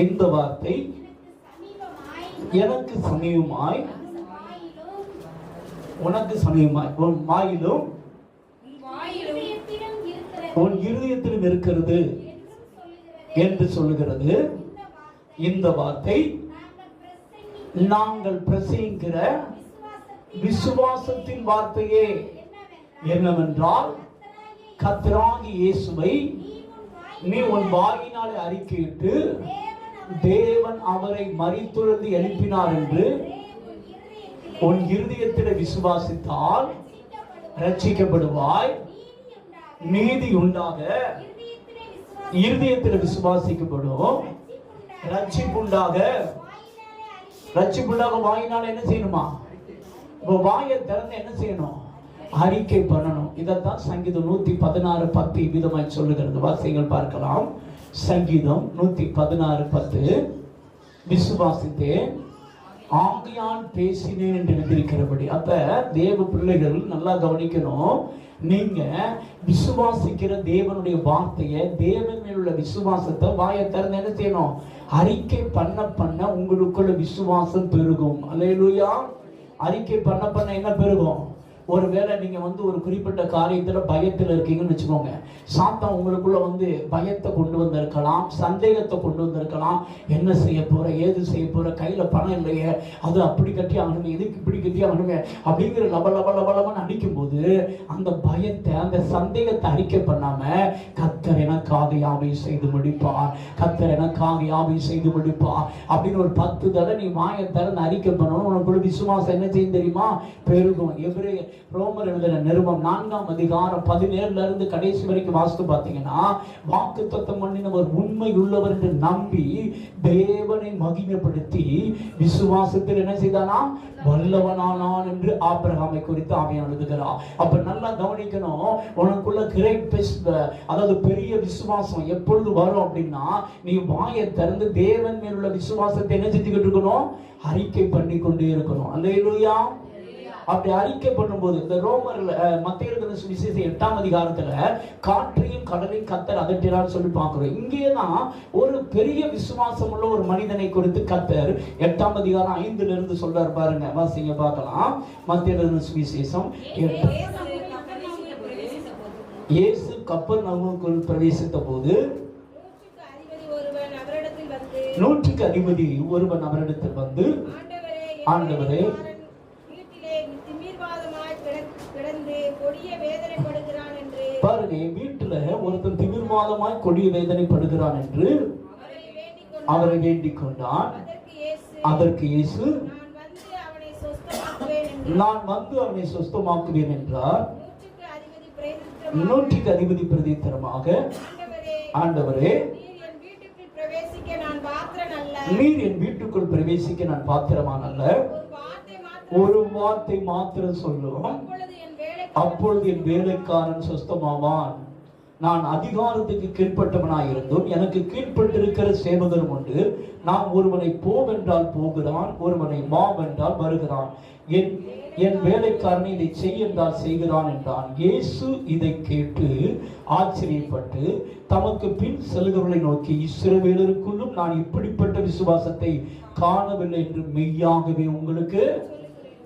இந்த வார்த்தை எனக்கு சமீபமாய், உனக்கு சமீபமாய், உன் வாயிலும் உன் இருதயத்திலும் இருக்கிறது என்று சொல்லுகிறது. இந்த வார்த்தை நாங்கள் பிரசங்கிக்கிற விசுவாசத்தின் வார்த்தையே. என்னவென்றால், கர்த்தராகிய இயேசுவை நீ உன் வாயினாலே அறிக்கையிட்டு தேவன் அவரை மரித்தெழுந்து எழுப்பினார் என்று உன் இருதயத்தில் விசுவாசித்தால் ரட்சிக்கப்படுவாய். நீதி உண்டாக இருதயத்தில் விசுவாசிக்கப்படும், ரட்சிப்புண்டாக வாயினால என்ன செய்யணுமா? இப்போ வாயை திறந்து என்ன செய்யணும்? அறிக்கை பண்ணணும். இதைத்தான் சங்கீதம் 116:10 விதமாய் சொல்லுகிறது. வாசியங்கள் பார்க்கலாம். சங்கீதம் 116:10 விசுவாசித்தேன் ஆகையால் பேசினேன் என்று எழுதியிருக்கிறபடி. அப்ப தேவ பிள்ளைகள் நல்லா கவனிக்கணும். நீங்க விசுவாசிக்கிற தேவனுடைய வார்த்தையை, தேவன் மேல் உள்ள விசுவாசத்தை வாயை திறந்து என்ன செய்யணும்? அறிக்கை பண்ண பண்ண உங்களுக்குள்ள விசுவாசம் பெருகும். அல்லேலூயா. அறிக்கை பண்ண பண்ண என்ன பெருகும்? ஒருவேளை நீங்க ஒரு குறிப்பிட்ட காரியத்துல பயத்தில் இருக்கீங்கன்னு வச்சுக்கோங்க, சாத்தான் உங்களுக்குள்ள பயத்தை கொண்டு வந்திருக்கலாம், சந்தேகத்தை கொண்டு வந்திருக்கலாம். என்ன செய்ய போற, ஏது செய்ய போற, கையில பணம் இல்லையே, அது அப்படி கட்டி ஆகணுமே, இதுக்கு இப்படி கட்டி ஆகணுமே அப்படிங்கிற லபலபலபலன்னு அடிக்கும் போது அந்த பயத்தை, அந்த சந்தேகத்தை அறிக்கை பண்ணாம கர்த்தர் எனக்காக யாவை செய்து முடிப்பார், கர்த்தர் எனக்காக யாவை செய்து முடிப்பார் அப்படின்னு ஒரு 10 தடவை நீ வாயை திறந்து அறிக்கை பண்ணணும். உனக்குள்ள விசுவாசம் என்ன செய்யும் தெரியுமா? பெருகும். ரோமர் எழுதின நிருபம் 4ஆம் அதிகாரம் 17 இருந்து கடைசி வரைக்கும் வாசித்து பார்த்தீங்கன்னா, வாக்குத்தத்தம் பண்ணினவர் உண்மை உள்ளவர் என்று நம்பி தேவனை மகிமைப்படுத்தி விசுவாசத்தில் என்ன செய்தானா? வல்லவனானான் என்று ஆபிரகாமை குறித்து ஆவியானவர் எழுதுகிறார். அப்ப நல்லா கவனிக்கணும். உனக்குள்ள கிரேட் பெஸ்ட், அதாவது பெரிய விசுவாசம் எப்பொழுது வரும் அப்படின்னா, நீ வாயை திறந்து தேவன் மேல் உள்ள விசுவாசத்தை என்ன செஞ்சுக்கிட்டு இருக்கணும்? அறிக்கை பண்ணி கொண்டே இருக்கணும். அல்லேலூயா. அப்படி அறிக்கை பண்ணும்போது இந்த ரோமர்ல மத்தேயு எழுதின சுவிசேஷம் 8ஆம் அதிகாரத்துல காற்றையும் கடலையும் கர்த்தர் அதட்டினார் சொல்லி பார்க்கிறோம். இங்கேதான் ஒரு பெரிய விசுவாசம் உள்ள ஒரு மனிதனை குறித்து கர்த்தர் 8ஆம் அதிகாரம் 5ல இருந்து சொல்றாரு பாருங்க. வாசிங்க பார்க்கலாம். மத்தேயு எழுதின சுவிசேஷம். இயேசு கப்பர்நகூமுக்குள் பிரவேசித்த போது 100க்கு அதிபதி ஒருவன் அவரிடத்தில் வந்து, ஆண்டவரே பாருங்க, வீட்டுல ஒருத்தன் திமிர்வாதமாய் கொடிய வேதனைப்படுகிறான் என்று அவரை வேண்டிக் கொண்டான். அதற்கு இயேசு, நான் வந்து அவனை சொஸ்தமாக்குவேன் என்றார். 100க்கு அதிபதி பிரதித்திரமாக, ஆண்டவரே நீர் என் வீட்டுக்குள் பிரவேசிக்க நான் பாத்திரமான் அல்ல, ஒரு வார்த்தை மாத்திரம் சொல்லும், அப்பொழுது என் வேலைக்காரன் சொஸ்தமாவான். நான் அதிகாரத்துக்கு கீழ்ப்பட்டவனாய் இருந்தும் எனக்கு கீழ்ப்பட்டிருக்கிற சேவகரும் உண்டு. நான் ஒருவனை போவென்றால் போகிறான், ஒருவனை வாவென்றால் வருகிறான், என் வேலைக்காரனை இதை செய் என்றால் செய்கிறான் என்றான். இயேசு இதை கேட்டு ஆச்சரியப்பட்டு தமக்கு பின் செல்கிறவர்களை நோக்கி, இஸ்ரவேலருக்குள்ளும் நான் இப்படிப்பட்ட விசுவாசத்தை காணவில்லை என்று மெய்யாகவே உங்களுக்கு.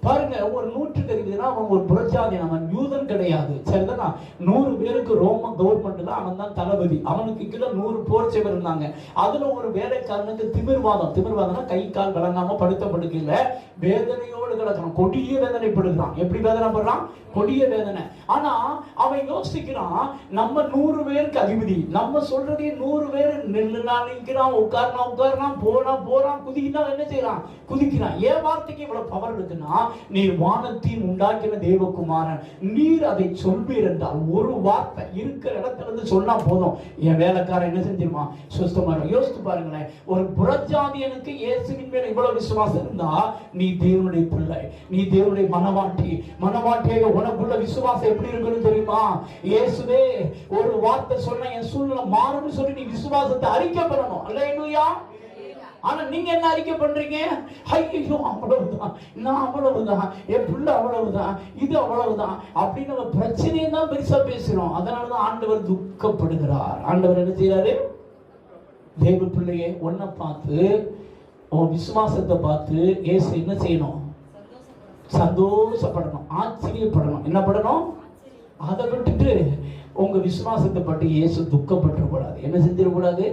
பாருங்க, ஒரு 100க்கு அதிபதினா அவன் ஒரு புரட்சாதி, அவன் யூதன் கிடையாது. சரிதானா? 100 பேருக்கு ரோம கவர்மெண்ட்ல அவன் தான் தளபதி. அவனுக்கு கீழே 100 போர் சேவர் இருந்தாங்க. அதுல ஒரு வேலைக்காரனுக்கு திமிர்வாதம்னா கை கால் விளங்காம படுத்த படுக்கையில வேதனையோடு கிடக்கிறான், கொடிய வேதனைப்படுகிறான். எப்படி வேதனைப்படுறான்? கொடிய வேதனை. ஆனா அவன் யோசிக்கிறான், நம்ம 100 பேருக்கு அதிபதி, நம்ம சொல்றதே 100 பேர் நில்லுனா நிற்கிறான், உட்கார்னா போறான், குதிக்கினா என்ன செய்யறான்? குதிக்கிறான். ஏன் வார்த்தைக்கு இவ்வளவு பவர் இருக்குன்னா, நீர் வானத்தையும் உண்டாக்கின தேவகுமாரன், நீர் அதை சொல்வீர் என்றால் ஒரு வார்த்தை இருக்கிற இடத்துல இருந்து சொன்னா போதும், என் வேலைக்காரன் என்ன செஞ்சிருமா? சுத்தமா. யோசித்து பாருங்களேன், ஒரு புறஜாதியனுக்கு இயேசுவின் மேல இவ்வளவு விசுவாசம் இருந்தா, நீ தேவனுடைய பிள்ளை, நீ தேவனுடைய மனவாட்டியாக உனக்குள்ள விசுவாசம் எப்படி இருக்குன்னு தெரியுமா? இயேசுவே ஒரு வார்த்தை சொன்ன என் சூழ்நிலை மாறும்னு சொல்லி நீ விசுவாசத்தை அறிக்கை பண்ணணும். அல்லேலூயா. ஆனா நீங்க என்ன அறிக்கை பண்றீங்க? ஐயோ அவ்வளவுதான், நான் அவ்வளவுதான், என் பிள்ளை அவ்வளவுதான், இது அவ்வளவுதான் அப்படின்னு நம்ம பிரச்சனையை தான் பெருசா பேசுறோம். அதனாலதான் ஆண்டவர் துக்கப்படுகிறார். ஆண்டவர் என்ன செய்யறாரு? தேவ பிள்ளையே, ஒன்ன பார்த்து, உன் விசுவாசத்தை பார்த்து இயேசு என்ன செய்யணும்? சந்தோஷப்படணும், ஆச்சரியப்படணும். என்ன படணும்? அதை விட்டுட்டு உங்க விசுவாசத்தை பற்றி இயேசு துக்கப்பட்டுக்கூடாது. என்ன செஞ்சிடக்கூடாது?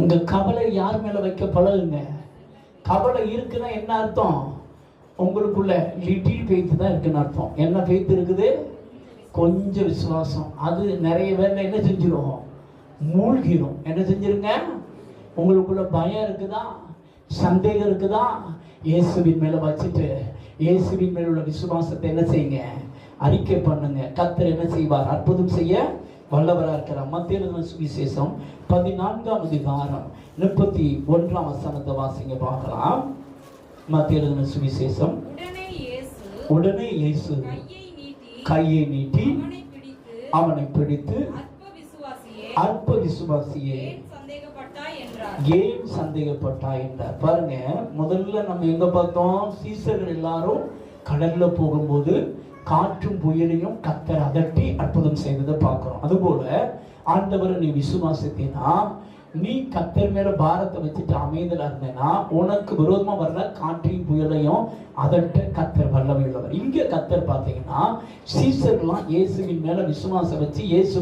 உங்க கவலை யார் மேல வைக்க பழகுங்க. கவலை இருக்குன்னா என்ன அர்த்தம்? உங்களுக்குள்ள லிட்டில் ஃபெய்த் தான் இருக்குன்னு அர்த்தம். என்ன ஃபெய்த் இருக்குது? கொஞ்சம் விசுவாசம். அது நிறைய பேர்ல என்ன செஞ்சிடும்? மூழ்கிடும். என்ன செஞ்சிருங்க? உங்களுக்குள்ள பயம் இருக்குதா, சந்தேகம் இருக்குதா, இயேசுவின் மேல வச்சுட்டு இயேசுவின் மேல உள்ள விசுவாசத்தை என்ன செய்யுங்க? அறிக்கை பண்ணுங்க. கர்த்தர் என்ன செய்வார்? அற்புதம் செய்ய வல்லவராக இருக்கிறார். மத்தேயு சுவிசேஷம் 14ஆம் அதிகாரம் 31ஆம் வசனத்தை வாசிங்க பார்க்கலாம். மத்தேயு சுவிசேஷம். உடனே இயேசு கையை நீட்டி அவனை பிடித்து, அற்ப விசுவாசியே ஏன் சந்தேகப்பட்டாய் என்றார். பாருங்க, முதல்ல நம்ம எங்க பார்த்தோம்? சீசர்கள் எல்லாரும் கடல்ல போகும்போது காற்றும் புயலையும் கர்த்தர் அதட்டி அற்புதம் செய்ததை பார்க்கிறோம். அதுபோல ஆண்டவரை நீ விசுவாசித்தீனா, நீ கர்த்தர் மேல பாரத்தை வச்சுட்டு அமைதலா இருந்தேன்னா, உனக்கு விரோதமா வர்ற காற்றையும் புயலையும் அதட்ட கர்த்தர் வல்லமை உள்ளவர். இங்க கர்த்தர் பார்த்தீங்கன்னா சீசர்லாம் இயேசுவின் மேல விசுவாசம் வச்சு, இயேசு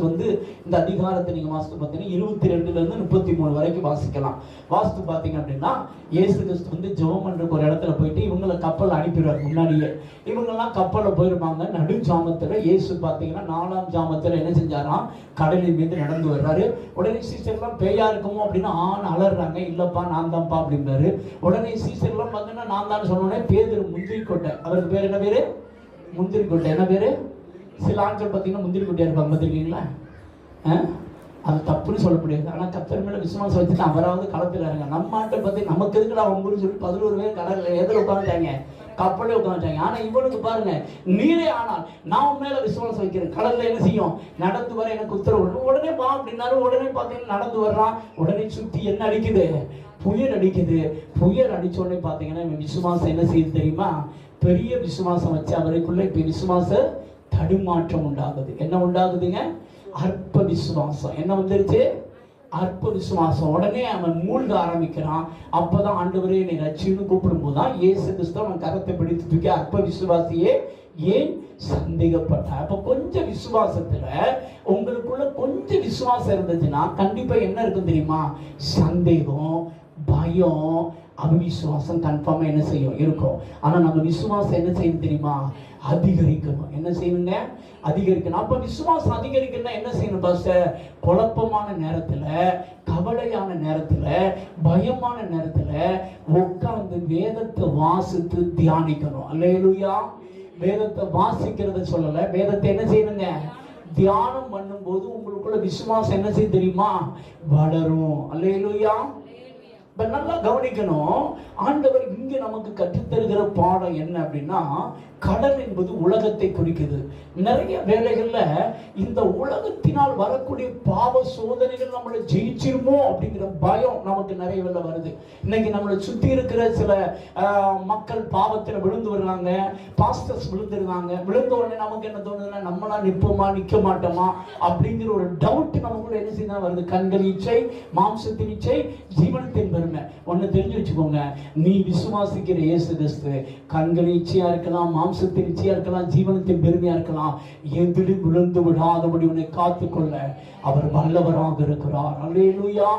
இந்த அதிகாரத்தை நீங்க வாசித்து பார்த்தீங்கன்னா 22 இருந்து 33 வரைக்கும் வாசிக்கலாம். வாசித்து பார்த்தீங்க அப்படின்னா, இயேசு கிறிஸ்து ஜெபம் பண்றதுக்கு ஒரு இடத்துல போயிட்டு இவங்களை கப்பல் அனுப்பிடுவார். முன்னாடியே இவங்கெல்லாம் கப்பல்ல போயிருப்பாங்க. நடு ஜாமத்துல இயேசு பார்த்தீங்கன்னா 4ஆம் ஜாமத்துல என்ன செஞ்சாராம்? கடலின் மீது நடந்து வர்றாரு. உடனே சீசர்லாம் பேயா இருக்குமோ அப்படின்னு அலறாங்க. இல்லப்பா நான் தான்ப்பா அப்படின்றாரு. உடனே சீசர்லாம் பார்த்தீங்கன்னா நான் தான் சொன்னோடனே பேதுரு முந்திரி கொட்டை, அவருக்கு பேர் என்ன பேரு? முந்திரி கொட்டை. என்ன பேரு? சில ஆட்கள் பார்த்தீங்கன்னா முந்திரி கொட்டையா இருப்பாங்க, பார்த்துருக்கீங்களா? அது தப்புன்னு சொல்ல முடியாது. ஆனால் கர்த்தர் மேல விசுவாசம் வச்சுட்டு அவராவது களத்தில் இருங்க. நம்ம ஆட்டை பற்றி நமக்கு இருக்குடா ஒம்புன்னு சொல்லி 11 பேர் கடலில் எதில் உட்காந்துட்டாங்க? கப்பலே உட்காந்துட்டாங்க. ஆனால் இவனுக்கு பாருங்க, நீரே ஆனால் நான் மேல விசுவாசம் வைக்கிறேன், கடல்ல என்ன செய்யும்? நடந்து வர எனக்கு உத்தரவு. உடனே வா அப்படின்னாரு. உடனே பார்த்தீங்கன்னா நடந்து வர்றான். உடனே சுற்றி என்ன அடிக்குது? புயல் அடிக்குது. புயல் அடிச்ச உடனே பார்த்தீங்கன்னா விசுவாசம் என்ன செய்யுது தெரியுமா? பெரிய விசுவாசம் வச்சு அவருக்குள்ள இப்ப விசுவாச தடுமாற்றம் உண்டாகுது. என்ன உண்டாகுதுங்க? அற்ப விசுவாசம். என்ன வந்துருச்சு? அற்ப விசுவாசம். உடனே அவன் மூழ்க ஆரம்பிக்கிறான். அப்பதான் ஆண்டவரே என்னை ரட்சின்னு கூப்பிடும் போதுதான் இயேசு கிறிஸ்து அவன் கரத்தை பிடித்து தூக்கி, அற்ப விசுவாசியே ஏன் சந்தேகப்பட்ட? அப்ப கொஞ்சம் விசுவாசத்துல உங்களுக்குள்ள கொஞ்சம் விசுவாசம் இருந்துச்சுன்னா கண்டிப்பா என்ன இருக்கும் தெரியுமா? சந்தேகம், பயம், அவிசுவாசம் கன்ஃபார்மா என்ன செய்யும்? இருக்கும். ஆனா நம்ம விசுவாசம் என்ன செய்யணும் தெரியுமா? அதிகரிக்கணும். என்ன செய்யணுங்க? அதிகரிக்கணும். அப்ப விசுவாசம் அதிகரிக்கணும்னா என்ன செய்யணும் பாஸ்டர்? குழப்பமான நேரத்துல, கவலையான நேரத்துல, பயமான நேரத்துல உட்கார்ந்து வேதத்தை வாசித்து தியானிக்கணும். அல்லேலூயா. வேதத்தை வாசிக்கிறத சொல்லல, வேதத்தை என்ன செய்யணுங்க? தியானம் பண்ணும்போது உங்களுக்குள்ள விசுவாசம் என்ன செய்ய தெரியுமா? வளரும். அல்லேலூயா. நல்லா கவனிக்கணும். ஆண்டவர் இங்க நமக்கு கற்றுத்தருகிற பாடம் என்ன அப்படின்னா, கடல் என்பது உலகத்தை குறிக்குது. நிறைய வேளைகள்ல இந்த உலகத்தினால் வரக்கூடிய பாவ சோதனைகள் நம்மளை ஜெயிச்சிருமோ அப்படிங்கிற பயம் நமக்கு நிறைய வேலை வருது. இன்னைக்கு நம்மளை சுத்தி இருக்கிற சில மக்கள் பாவத்தில் விழுந்து வருவாங்க, பாஸ்டர்ஸ் விழுந்துருவாங்க. விழுந்த உடனே நமக்கு என்ன தோணுதுன்னா, நம்மளா நிற்போமா நிற்க மாட்டோமா அப்படிங்கிற ஒரு டவுட் நமக்குள்ள என்ன செய்ய வருது? கண்கள் இச்சை, மாம்சத்தின் இச்சை, ஜீவனத்தின் பெருமை. ஒன்னு தெரிஞ்சு வச்சுக்கோங்க, நீ விசுவாசிக்கிற இயேசு கிறிஸ்து கண்கள் இச்சையா இருக்கலாம், மாம்சத்தின் இச்சையா இருக்கலாம், ஜீவனத்தின் பெருமையா இருக்கலாம், எதிலும் விழுந்து விடாதபடி உன்னை காத்துக்கொள்ள அவர் வல்லவராக இருக்கிறார். அல்லேலூயா.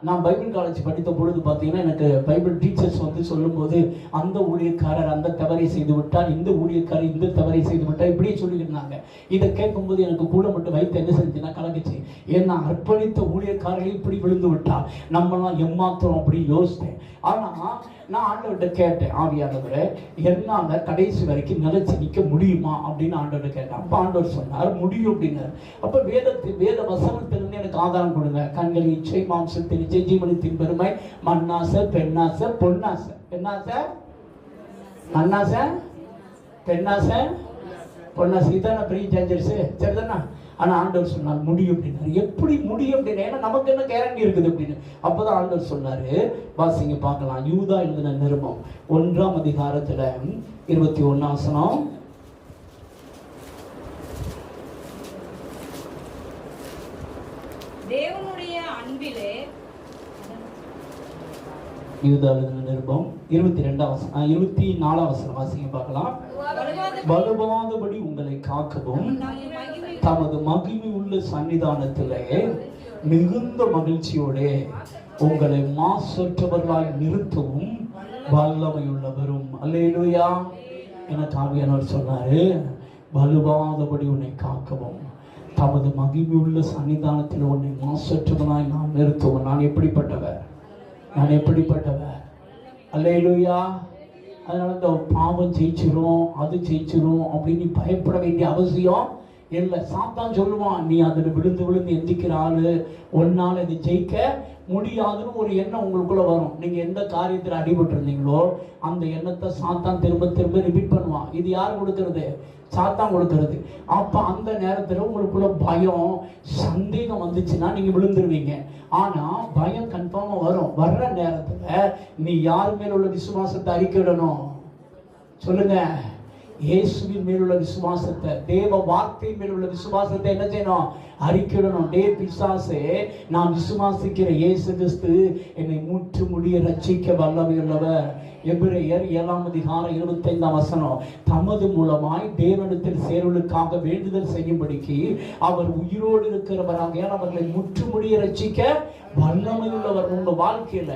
நான் பைபிள் காலேஜ் படித்த பொழுது பார்த்தீங்கன்னா எனக்கு பைபிள் டீச்சர்ஸ் சொல்லும் போது, அந்த ஊழியக்காரர் அந்த தவறை செய்து விட்டார், இந்த ஊழியக்காரர் இந்த தவறை செய்து விட்டார், இப்படியே சொல்லியிருந்தாங்க. இதை கேட்கும்போது எனக்கு கூட மட்டும் வைத்து என்ன செஞ்சுன்னா கலக்குச்சு. ஏன்னா அர்ப்பணித்த ஊழியக்காரர்கள் இப்படி விழுந்து விட்டார், நம்மளாம் எம்மாத்திரம் அப்படி யோசித்தேன். ஆனா நான் ஆண்டவர்கிட்ட கேட்டேன், ஆவியானவரே என்னால கடைசி வரைக்கும் நிலைச்சு நிற்க முடியுமா அப்படின்னு ஆண்டவர்கிட்ட கேட்டேன். அப்ப ஆண்டவர் சொன்னார் முடியும் அப்படின்னாரு. அப்ப வேத வசனத்திலிருந்து எனக்கு ஆதாரம் கொடுங்க. கண்கள் இச்சை, மாம்சத்தின் இச்சை, ஜீவனத்தின் பெருமை, மண்ணாசை, பெண்ணாசை, பொன்னாசை. பெண்ணாசை, மண்ணாசை, பெண்ணாசை, பொன்னாசை. இதான பெரிய டேஞ்சர்ஸ், சரிதானா? ஆனா ஆண்டவர் சொன்னார் முடியும் அப்படின்னாரு. எப்படி முடியும் அப்படின்னா, ஏன்னா நமக்கு என்ன கேரண்டி இருக்குது அப்படின்னு. அப்பதான் ஆண்டவர் சொன்னாரு, வாசிங்க பார்க்கலாம். யூதா எழுதின நிருபம் 1ஆம் அதிகாரத்துல 21ஆம் வசனம். தேவனுடைய அன்பிலே, யூதா எழுதின நிருபம் 24ஆம் வசனம் வாசிங்க பார்க்கலாம். வலுவாதபடி உங்களை காக்கவும் தமது மகிமை உள்ள சன்னிதானத்திலே மிகுந்த மகிழ்ச்சியோட உங்களை மாசற்றவர்களாய் நிறுத்தவும் வல்லமையுள்ளவரும். அல்லேலூயா. எனக்கு ஆவியானவர் சொன்னாரு, வலுவாதபடி உன்னை காக்கவும் தமது மகிமை உள்ள சன்னிதானத்தில் உன்னை மாசற்றவனாய் நான் நிறுத்துவோம். நான் எப்படிப்பட்டவர்? நான் எப்படிப்பட்டவர்? அல்லேலூயா. அதனால இந்த பாவம் ஜெயிச்சிரும், அது ஜெயிச்சிரும் அப்படின்னு பயப்பட வேண்டிய அவசியம் இல்லை. சாத்தான் சொல்லுவான், நீ அதில் விழுந்து விழுந்து எந்திக்கிற ஆளு, ஒன்னால இது ஜெயிக்க முடியாதுன்னு ஒரு எண்ணம் உங்களுக்குள்ள வரும். நீங்க எந்த காரியத்தில் அடிபட்டு இருந்தீங்களோ அந்த எண்ணத்தை சாத்தான் திரும்ப திரும்ப ரிப்பீட் பண்ணுவான். இது யார் கொடுக்கறது? சாத்தான் கொடுக்கறது. அப்ப அந்த நேரத்துல உங்களுக்குள்ள பயம், சந்தேகம் வந்துச்சுன்னா நீங்க விழுந்துருவீங்க. ஆனா பயம் கன்ஃபார்மா வரும். வர்ற நேரத்துல நீ யார் மேல உள்ள விசுவாசத்தை அறிக்கையிடணும்? சொல்லுங்க. இயேசுவின் மேலுள்ள விசுவாசத்தை, தேவ வார்த்தை மேலுள்ள விசுவாசத்தை என்ன செய்யணும்? அறிக்கையிடணும். டே பிசாசே, நான் விசுவாசிக்கிற இயேசு கிறிஸ்து என்னை முற்று முடிய ரட்சிக்க வல்லமையுள்ளவர். எபிரேயர் 7:25 தமது மூலமாய் தேவனிடத்தில் சேருவதற்காக வேண்டுதல் செய்யும்படிக்கு அவர் உயிரோடு இருக்கிறவராக அவர்களை முற்று முடிய ரட்சிக்க வல்லமையுள்ளவர். உங்க வாழ்க்கையில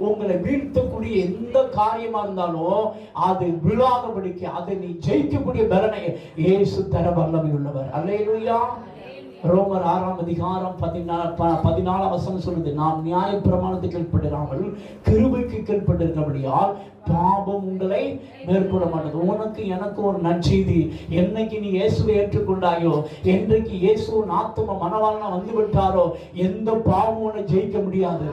உங்களை வீழ்த்தக்கூடிய எந்த காரியமா இருந்தாலும் அது விழாதபடிக்கு, அதை நீ ஜெயிக்கக்கூடிய பலனை இயேசு தர வல்லமையுள்ளவர். அல்லேலூயா. ரோமர் 6:14 சொல்லுது, நாம் நியாய பிரமாணத்துக்கு கீழ்ப்படிராமல் கிருபைக்கு கீழ்ப்பட்டிருக்கிறபடியால் பாவம் உங்களை மேற்கொள்ள மாட்டது. உனக்கு எனக்கு ஒரு நற்செய்தி. என்னைக்கு நீ இயேசுவை ஏற்றுக்கொண்டாயோ, என்றைக்கு இயேசுவின் ஆத்தும மனவாளனா வந்து விட்டாரோ, எந்த பாவமும் உன்னை ஜெயிக்க முடியாது.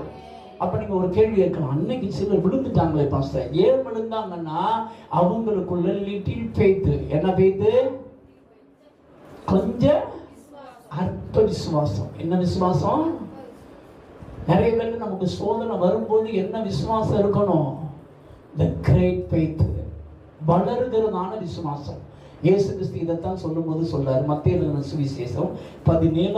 அப்ப நீங்க ஒரு கேள்வி கேட்கலாம், அன்னைக்கு சிலர் விழுந்துட்டாங்களே பாஸ்டர், ஏன் விழுந்தாங்கன்னா அவங்களுக்குள்ள லிட்டில் ஃபெய்த். என்ன ஃபெய்த்? கொஞ்சம் அற்ப விசுவாசம். என்ன விசுவாசம்? நிறைய பேருக்கு நமக்கு சோதனை வரும்போது என்ன விசுவாசம் இருக்கணும்? the great faith, வளருகிறதான விசுவாசம். இயேசு கிறிஸ்து இதைத்தான் சொல்லும்போது சொல்றாரு. மத்தேயு எழுதின சுவிசேஷம் 17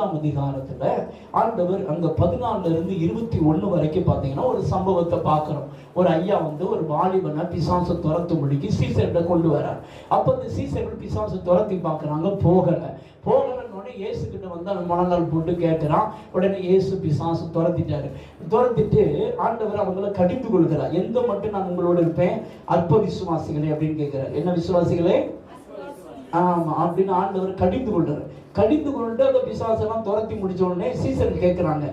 ஆண்டவர் அங்க 14-21 வரைக்கும் பார்த்தீங்கன்னா ஒரு சம்பவத்தை பார்க்கிறோம். ஒரு ஐயா வந்து ஒரு வாலிபனை பிசாசை துரத்தும்படிக்கு சீசர்கிட்ட கொண்டு வரார். அப்ப இந்த சீசர்கள் பிசாசை துரத்தி பார்க்கறாங்க, போகலன்னு இயேசு கிட்ட வந்து அந்த முழங்கால் போட்டு கேட்கிறான். உடனே இயேசு பிசாசு துரத்திட்டு ஆண்டவர் அவங்களை கடிந்து கொள்கிறார். எந்த மட்டும் நான் உங்களோட இருப்பேன்? அற்ப விசுவாசிகளே அப்படின்னு கேட்கிறார். என்ன விசுவாசிகளே? ஆமா அப்படின்னு ஆண்டவர் கடிந்து கொண்டு அந்த பிசாசெல்லாம் துரத்தி முடிச்ச உடனே சீசர்கள் கேட்கிறாங்க,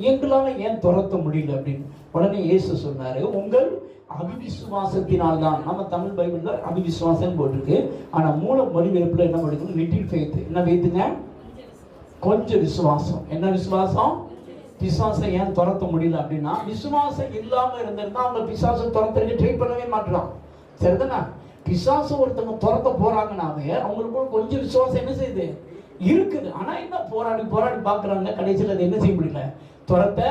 எங்களால ஏன் துரத்த முடியல அப்படின்னு. உடனே இயேசு சொன்னாரு, உங்கள் அவிவிசுவாசத்தினால் தான். நம்ம தமிழ் பைபிள்ல அவிவிசுவாசம் போட்டிருக்கு, ஆனா மூல மொழிபெயர்ப்புல என்ன படிக்கணும்? Little faith. என்ன ஃபெய்த்துங்க? கொஞ்சம் விசுவாசம். என்ன விசுவாசம்? பிசாசை ஏன் துரத்த முடியல அப்படின்னா, விசுவாசம் இல்லாம இருந்திருந்தா அவங்க பிசாசை துரத்துறதுக்கு ட்ரை பண்ணவே மாட்டான். சரிதானா? பிசாசு ஒருத்தவங்க துரத்த போறாங்கன்னாவே அவங்களுக்கு கொஞ்சம் விசுவாசம் என்ன செய்யுது? இருக்குது. ஆனா என்ன போராடி பாக்குறாங்க, கடைசியில் அது என்ன செய்ய முடியல? துரத்த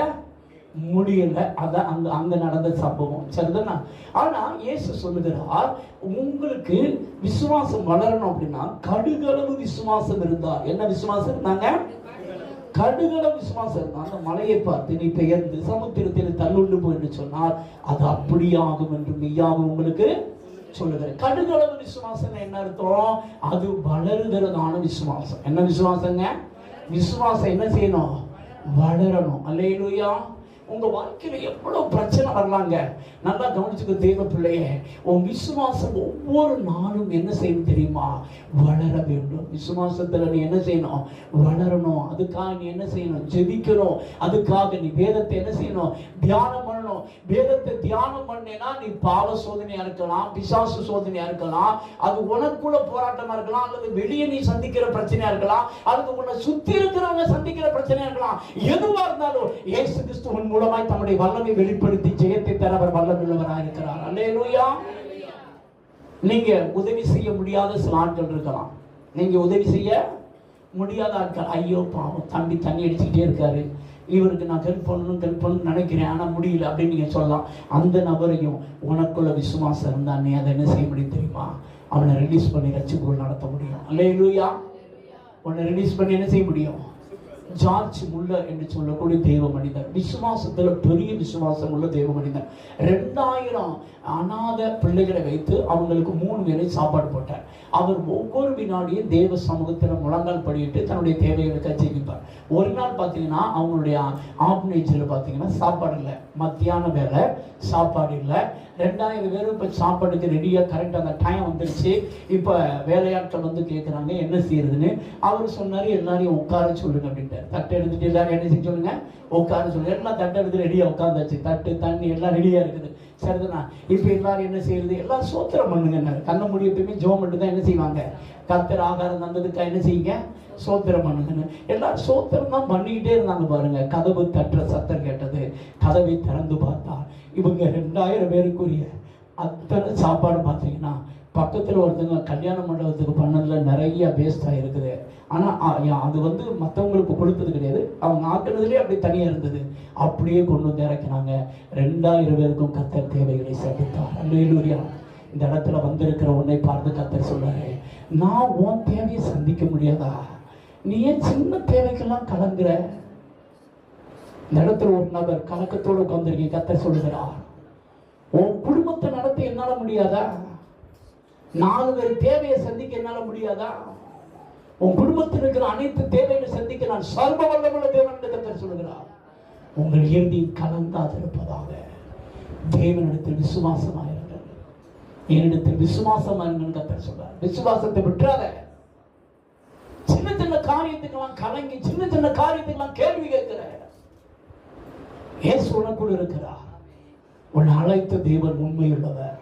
முடியல. அதான் அங்க நடந்த சம்பவம். சரிதானா? ஆனா இயேசு சொல்லுகிறார், உங்களுக்கு விசுவாசம் வளரணும் அப்படின்னா கடுகளவு விசுவாசம் இருந்தா. என்ன விசுவாசம் இருந்தாங்க? கடுகளவு விசுவாசம் இருந்தா அந்த மலையை பார்த்து நீ பெயர்ந்து சமுத்திரத்தில் தள்ளுண்டு போய் சொன்னால் அது அப்படியாகும் என்று மெய்யாகும் உங்களுக்கு சொல்லுகிறேன். கடுகளவு விசுவாசம் என்ன அர்த்தம்? அது வளருகிறதான விசுவாசம். என்ன விசுவாசங்க? விசுவாசம் என்ன செய்யணும்? வளரணும். அல்லேலூயா. உங்க வாழ்க்கையில எவ்வளவு பிரச்சனை வரலாங்க, நல்லா கவனிச்சுக்க தேவ பிள்ளையே. உன் விசுவாசம் ஒவ்வொரு நாளும் என்ன செய்யணும் தெரியுமா? வளர வேண்டும். விசுவாசத்துல நீ என்ன செய்யணும்? வளரணும். அதுக்காக நீ என்ன செய்யணும்? ஜெபிக்கணும். அதுக்காக நீ வேதத்தை என்ன செய்யணும்? தியானம் பண்ணணும். வேதத்தை தியானம் பண்ணேன்னா நீ பாவ சோதனையா இருக்கலாம், பிசாசு சோதனையா இருக்கலாம், அது உனக்குள்ள போராட்டமா இருக்கலாம், அல்லது வெளியே நீ சந்திக்கிற பிரச்சனையா இருக்கலாம், அல்லது உன்னை சுத்தி இருக்கிறவங்க சந்திக்கிற பிரச்சனையா இருக்கலாம். எதுவா இருந்தாலும் இயேசு கிறிஸ்துவின் மூலமாய் தம்முடைய வல்லமை வெளிப்படுத்தி ஜெயத்தை தர அவர் வல்லமையுள்ளவராக இருக்கிறார். அல்லேலூயா. நீங்க உதவி செய்ய முடியாத சில ஆட்கள் இருக்கலாம். நீங்க உதவி செய்ய முடியாத ஆட்கள், ஐயோ பாவம் தம்பி தண்ணி அடிச்சுக்கிட்டே இருக்காரு, இவருக்கு நான் ஹெல்ப் பண்ணணும்னு நினைக்கிறேன் ஆனா முடியல அப்படின்னு நீங்க சொல்லலாம். அந்த நபரையும் உனக்குள்ள விசுவாசம் இருந்தா நீ அதை என்ன செய்ய முடியும் தெரியுமா? அவனை ரிலீஸ் பண்ணி ரட்சிப்புகள் நடத்த முடியும். அல்லேலூயா. உன்னை ரிலீஸ் பண்ணி என்ன செய்ய முடியும்? ஜார்ஜ் முல்லர் என்று சொல்லக்கூடிய தேவ மனிதர், விசுவாசத்துல பெரிய விசுவாசம் உள்ள தேவ மனிதர். 2000 அநாத பிள்ளைகளை வைத்து அவங்களுக்கு 3 வேளை சாப்பாடு போட்டார். அவர் ஒவ்வொரு வினாடியும் தேவ சமூகத்தில் முழங்கால் படியிட்டு தன்னுடைய தேவைகளுக்கு ஜெபிப்பார். ஒரு நாள் பார்த்தீங்கன்னா அவங்களுடைய ஆப்னேஜில் பார்த்தீங்கன்னா சாப்பாடு இல்லை, மத்தியான வேலை சாப்பாடு இல்லை. 2000 பேரும் இப்போ சாப்பாடுக்கு ரெடியாக கரெக்டாக அந்த டைம் வந்துருச்சு. இப்போ வேலையாட்கள் வந்து கேட்குறாங்க என்ன செய்யறதுன்னு. அவர் சொன்னார், எல்லாரையும் உட்கார சொல்லுங்க அப்படின்ட்டு. தட்டை எடுத்துட்டு எல்லாரும் என்ன செய்ய சொல்லுங்க? உட்கார சொல்லுங்க. எல்லாம் தட்டை எடுத்து ரெடியாக உட்காந்தாச்சு. தட்டு தண்ணி எல்லாம் ரெடியாக இருக்குது. சரிதானா? இப்ப எல்லாரும் என்ன செய்யறது? எல்லாரும் சோத்திரம் பண்ணுங்க. கண்ண மூடி எப்பயுமே ஜெபம் மட்டும் தான் என்ன செய்வாங்க? கர்த்தர் ஆகாரம் தந்ததுக்கா என்ன செய்யுங்க? சோத்திரம் பண்ணுங்கன்னு. எல்லாரும் சோத்திரம் தான் பண்ணிக்கிட்டே இருந்தாங்க பாருங்க. கதவு தட்டுற சத்தம் கேட்டது. கதவை திறந்து பார்த்தா இவங்க 2000 பேருக்குரிய அத்தனை சாப்பாடு பார்த்தீங்கன்னா பக்கத்தில் ஒருத்தங்க கல்யாண மண்டபத்துக்கு பண்ணதுல நிறைய வேஸ்டாக இருக்குது. ஆனால் அது வந்து மற்றவங்களுக்கு கொடுத்தது கிடையாது, அவங்க ஆக்குனதுலேயே அப்படி தனியாக இருந்தது. அப்படியே கொண்டு வந்து இறக்கினாங்க. 2000 பேருக்கும் கர்த்தர் தேவைகளை சந்தித்தார். அல்லேலூயா. இந்த இடத்துல வந்திருக்கிற உன்னை பார்த்து கர்த்தர் சொல்றாரு, நான் உன் தேவையை சந்திக்க முடியாதா? நீ ஏன் சின்ன தேவைக்கெல்லாம் கலங்குற? இந்த இடத்துல ஒரு நபர் கலக்கத்தோடு உட்கார்ந்திருக்கீங்க. கர்த்தர் சொல்லுகிறார், உன் குடும்பத்தை நடத்த என்னால முடியாதா? 4 பேர் தேவையை சந்திக்க என்னால முடியாதா? உன் குடும்பத்தில் இருக்கிற அனைத்து தேவைகளை சந்திக்க நான் சர்வ வல்லமுள்ள தேவன் என்று கர்த்தர் சொல்லுகிறார். உங்கள் இறுதி கலங்காது இருப்பதாக. தேவனிடத்தில் விசுவாசமாயிருங்கள், என்னிடத்தில் விசுவாசமாயிருங்கள் கர்த்தர் சொல்றார். விசுவாசத்தை விட்டுறாத. சின்ன சின்ன காரியத்துக்கெல்லாம் கலங்கி, சின்ன சின்ன காரியத்துக்கெல்லாம் கேள்வி கேட்கிற, இயேசு உனக்குள் இருக்கிறார். உன்னை அழைத்த தேவன் உண்மையுள்ளவர்.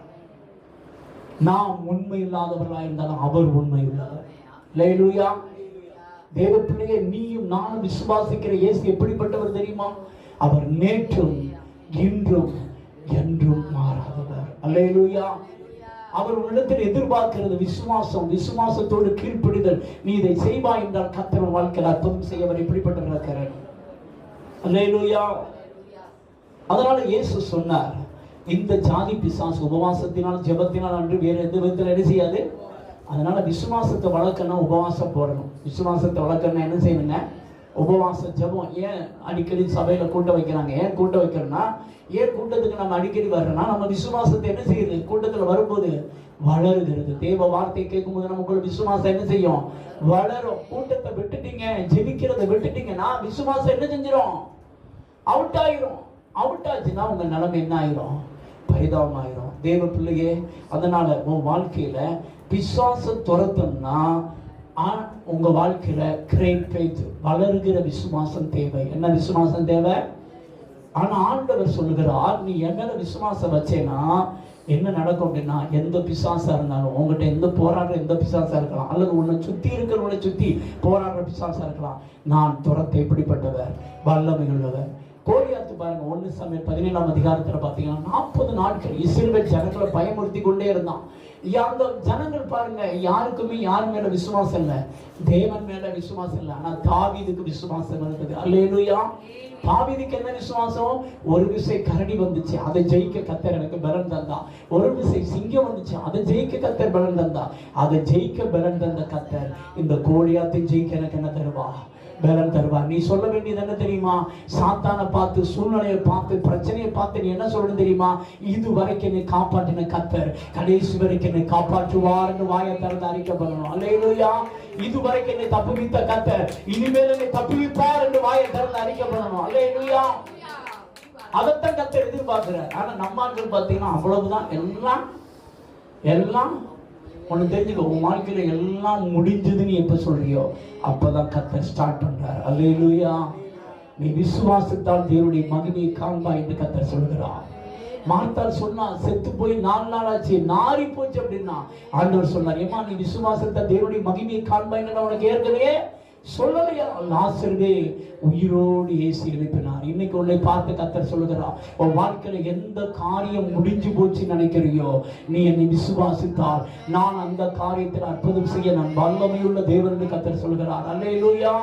நாம் உண்மை இல்லாதவர்களாக இருந்தாலும் அவர் உண்மை உள்ளவர். அல்லேலூயா. தேவ பிள்ளையே, நீயும் நானும் விசுவாசிக்கிற இயேசு எப்படிப்பட்டவர் தெரியுமா? அவர் நேற்றும் இன்றும் என்றும் மாறாதவர். அல்லேலூயா. அவர் உன்னிடத்தில் எதிர்பார்க்கிறது விசுவாசம். விசுவாசத்தோடு கீழ்ப்படிதல். நீ இதை செய்வாய் என்றால் கர்த்தர் வாழ்க்கையில் அற்புதம் செய்ய அவர் எப்படிப்பட்டவர் இருக்கிறார். அல்லேலூயா. அதனால இயேசு சொன்னார், இந்த ஜாதி பிசாசு உபவாசத்தினால் ஜெபத்தினால் அன்று வேற எந்த விதத்தில் என்ன செய்யாது. அதனால விசுவாசத்தை வளர்க்கணும், உபவாசம் போடணும். விசுவாசத்தை வளர்க்கணும் என்ன செய்யணுங்க? உபவாச ஜெபம். ஏன் அடிக்கடி சபையில கூட்டம் வைக்கிறாங்க? ஏன் கூட்டம் வைக்கிறோம்னா, ஏன் கூட்டத்துக்கு நம்ம அடிக்கடி வர்றோம்னா, நம்ம விசுவாசத்தை என்ன செய்யுது? கூட்டத்தில் வரும்போது வளருகிறது. தேவ வார்த்தை கேட்கும்போது நமக்குள்ள விசுவாசம் என்ன செய்யும்? வளரும். கூட்டத்தை விட்டுட்டீங்க, ஜெபிக்கிறத விட்டுட்டீங்கன்னா விசுவாசம் என்ன செஞ்சிடும்? அவுட் ஆயிரும். அவுட் ஆச்சுன்னா உங்க நிலைமை என்ன ஆயிரும்? பரிதாபமாயிரும். தேவ பிள்ளையே, அதனால உன் வாழ்க்கையில விசுவாசம் துரத்தம்னா உங்க வாழ்க்கையில கிரேட் ஃபெய்த், வளர்கிற விசுவாசம் தேவை. என்ன விசுவாசம் தேவை? ஆனா ஆண்டவர் சொல்லுகிறார், நீ என் மேல விசுவாசம் வச்சேன்னா என்ன நடக்கும் அப்படின்னா, எந்த பிசாசா இருந்தாலும், உங்ககிட்ட எந்த போராடுற எந்த பிசாசா இருக்கலாம், அல்லது உன்னை சுத்தி இருக்கிறவனை சுத்தி போராடுற பிசாசா இருக்கலாம், நான் துரத்த எப்படிப்பட்டவர்? வல்லமை உள்ளவர். கோலியாத்து பாருங்க, 1 சாமுவேல் 17ஆம் அதிகாரத்துல பாத்தீங்கன்னா 40 நாட்கள் இஸ்ரவேல் ஜனங்களை பயமுறுத்தி கொண்டே இருந்தான். அந்த ஜனங்கள் பாருங்க, யாருக்குமே யார் மேல விசுவாசம் இல்லை, தேவன் மேல விசுவாசம் இல்லை. ஆனா தாவீதுக்கு விசுவாசம் இருந்தது. அல்லேலூயா. தாவீதுக்கு என்ன விசுவாசம்? ஒரு விசை கரடி வந்துச்சு, அதை ஜெயிக்க கர்த்தர் எனக்கு பலன் தந்தா. ஒரு விசை சிங்கம் வந்துச்சு, அதை ஜெயிக்க கர்த்தர் பலன் தந்தா. அதை ஜெயிக்க பலன் தந்த கர்த்தர் இந்த கோலியாத்தை ஜெயிக்க எனக்கு என்ன தருவா? பலன் தருவார். நீ சொல்ல வேண்டியது என்ன தெரியுமா? சாத்தானை பார்த்து, சூழ்நிலையை பார்த்து, பிரச்சனையை பார்த்து நீ என்ன சொல்லணும் தெரியுமா? இது வரைக்கும் என்னை காப்பாற்றின கர்த்தர் கடைசி வரைக்கும் என்னை காப்பாற்றுவார் என்று வாயை திறந்து அறிக்கப்படணும். அல்லேலூயா. இது வரைக்கும் என்னை தப்புவித்த கர்த்தர் இனிமேல் என்னை தப்புவிப்பார் என்று வாயை திறந்து அறிக்கப்படணும். அல்லேலூயா. அதைத்தான் கர்த்தர் எதிர்பார்க்கிறார். ஆனா நம்ம ஆட்கள் பார்த்தீங்கன்னா அவ்வளவுதான். எல்லாம் ஒன்று தெரிஞ்சுக்க, உன் வாழ்க்கையில எல்லாம் முடிஞ்சதுன்னு எப்ப சொல்றியோ அப்பதான் கர்த்தர் ஸ்டார்ட் பண்றார். அல்லேலூயா. நீ விசுவாசத்தால் தேவனுடைய மகிமையை காண்பா என்று கர்த்தர் சொல்கிறார். மார்த்தாள் சொன்னா, செத்து போய் 4 நாள் ஆச்சு, நாரி போச்சு அப்படின்னா ஆண்டவர் சொன்னார், ஏமா நீ விசுவாசத்தை தேவனுடைய மகிமையை காண்பா என்று உனக்கு ஏற்கனவே சொல்லலையா? லாசருவே உயிரோடு இயேசு எழுப்பினார். இன்னைக்கு உன்னை பார்த்து கர்த்தர் சொல்லுகிறார், உன் வாழ்க்கையில எந்த காரியம் முடிஞ்சு போச்சு நினைக்கிறியோ, நீ என்னை விசுவாசித்தால் நான் அந்த காரியத்தில் அற்புதம் செய்ய நான் வல்லமையுள்ள தேவன் என்று கர்த்தர் சொல்கிறார். அல்லேலூயா.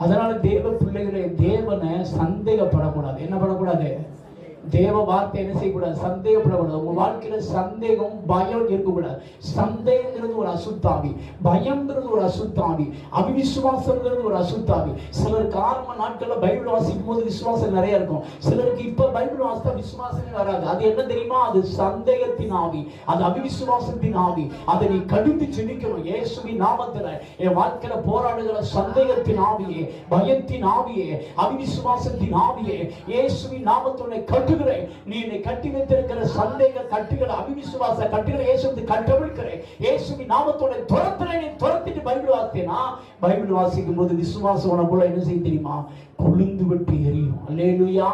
அதனால தேவ பிள்ளைகளே, தேவனை சந்தேகப்படக்கூடாது. என்ன பண்ணக்கூடாது? தேவ வார்த்தை என்ன செய்யக்கூடாது? சந்தேகப்படக்கூடாது. உங்க வாழ்க்கையில சந்தேகம், பயம் இருக்கக்கூடாது. சந்தேகங்கிறது ஒரு அசுத்தாவி, பயம்ங்கிறது ஒரு அசுத்தாவி, அவிவிசுவாசம்ங்கிறது ஒரு அசுத்தாவி. சிலருக்கு ஆரம்ப நாட்கள்ல பைபிள் வாசிக்கும் போது விசுவாசம் நிறைய இருக்கும். சிலருக்கு இப்ப பைபிள் வாசித்தா விசுவாசமே வராது. அது என்ன தெரியுமா? அது சந்தேகத்தின் ஆவி, அது அவிவிசுவாசத்தின் ஆவி. அதை நீ கடிந்து சிந்திக்கணும். இயேசுவின் நாமத்துல என் வாழ்க்கையில போராடுகிற சந்தேகத்தின் ஆவியே, பயத்தின் ஆவியே, அவிவிசுவாசத்தின் ஆவியே, இயேசுவின் நாமத்துடைய கட்டுகிறேன். நீ என்னை கட்டி வைத்திருக்கிற சந்தேக கட்டுகளை, அவிவிசுவாச கட்டுகளை இயேசுவை கட்டவிழ்க்கிறேன். இயேசுவின் நாமத்தோட துரத்துறேன். நீ துரத்திட்டு பைபிள் வாசித்தேனா, பைபிள் வாசிக்கும் போது விசுவாசம் உனக்குள்ள என்ன செய்ய தெரியுமா? கொழுந்து விட்டு எரியும். அல்லேலூயா.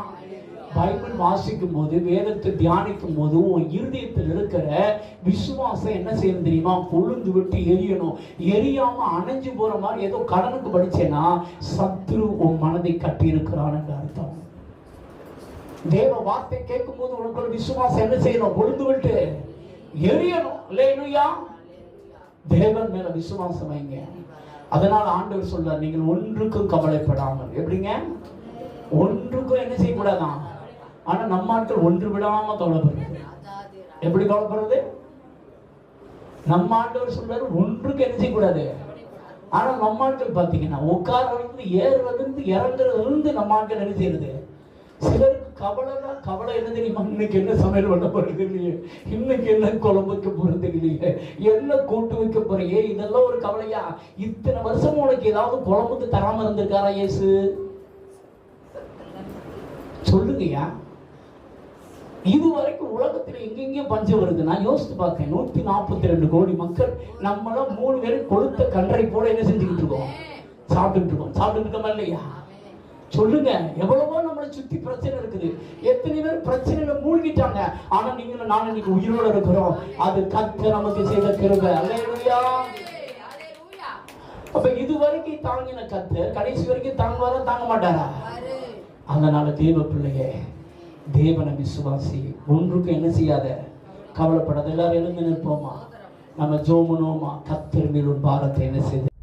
பைபிள் வாசிக்கும் போது, வேதத்தை தியானிக்கும் போது உன் இருதயத்தில் இருக்கிற விசுவாசம் என்ன செய்யணும் தெரியுமா? கொழுந்து விட்டு எரியணும். எரியாம அணைஞ்சு போற மாதிரி ஏதோ கடனுக்கு படிச்சேன்னா சத்துரு உன் மனதை கட்டி இருக்கிறான் என்று அர்த்தம். தேவ வார்த்தை கேட்கும் போது உனக்குள்ள விசுவாசம் என்ன செய்யணும்? கொழுந்து விட்டு எரியணும். அல்லேலூயா. தேவன் மேல விசுவாசம் வைங்க. அதனால ஆண்டவர் சொல்றார், நீங்கள் ஒன்றுக்கும் கவலைப்படாமல். எப்படிங்க? ஒன்றுக்கும் என்ன செய்யக்கூடாதான். ஆனா நம்ம ஆட்கள் ஒன்று விடாம கவலைப்படுறது. எப்படி கவலைப்படுறது? நம்ம ஆண்டவர் சொல்றாரு ஒன்றுக்கு என்ன செய்யக்கூடாது. ஆனா நம்ம ஆட்கள் பாத்தீங்கன்னா உட்கார்றது ஏறுறது இறங்குறது நம்ம ஆட்கள் என்ன செய்யறது? சிலருக்கு கவலைதான். கவலை என்ன தெரியுமா? இன்னைக்கு என்ன சமையல் பண்ண போறது இல்லையே, இன்னைக்கு என்ன குழம்பு வைக்க போறது இல்லையே, என்ன கூட்டு வைக்க போறியே, இதெல்லாம் ஒரு கவலையா? இத்தனை வருஷம் உனக்கு ஏதாவது குழம்புக்கு தராம இருந்திருக்காரா இயேசு? சொல்லுங்கய்யா. இதுவரைக்கும் உலகத்துல எங்கெங்கேயும் பஞ்சம் வருது. நான் யோசித்து பார்க்கேன். 142 கோடி மக்கள் நம்மளாம் 3 பேரும் கொளுத்த கன்றை போல என்ன செஞ்சுக்கிட்டு இருக்கோம்? சாப்பிட்டுட்டு இருக்கோமா இல்லையா? சொல்லுங்க. எவ்வளவோ நம்மளை சுத்தி பிரச்சனை இருக்குது. எத்தனை பேர் பிரச்சனையில மூழ்கிட்டாங்க. ஆனா நீங்களும் நானும் இன்னைக்கு உயிரோட இருக்கிறோம். அது கர்த்தர் நமக்கு செய்த கிருபை. அல்லேலூயா. அப்ப இதுவரைக்கும் தாங்கின கர்த்தர் கடைசி வரைக்கும் தாங்குவாரா தாங்க மாட்டாரா? அதனால தேவ பிள்ளையே, தேவனை விசுவாசி. ஒன்றுக்கு என்ன செய்யாத, கவலைப்படாத. எல்லாரும் எழுந்து நிற்போமா? நம்ம ஜோமனோமா? கர்த்தர் மேல் பாரத்தை என்ன செய்த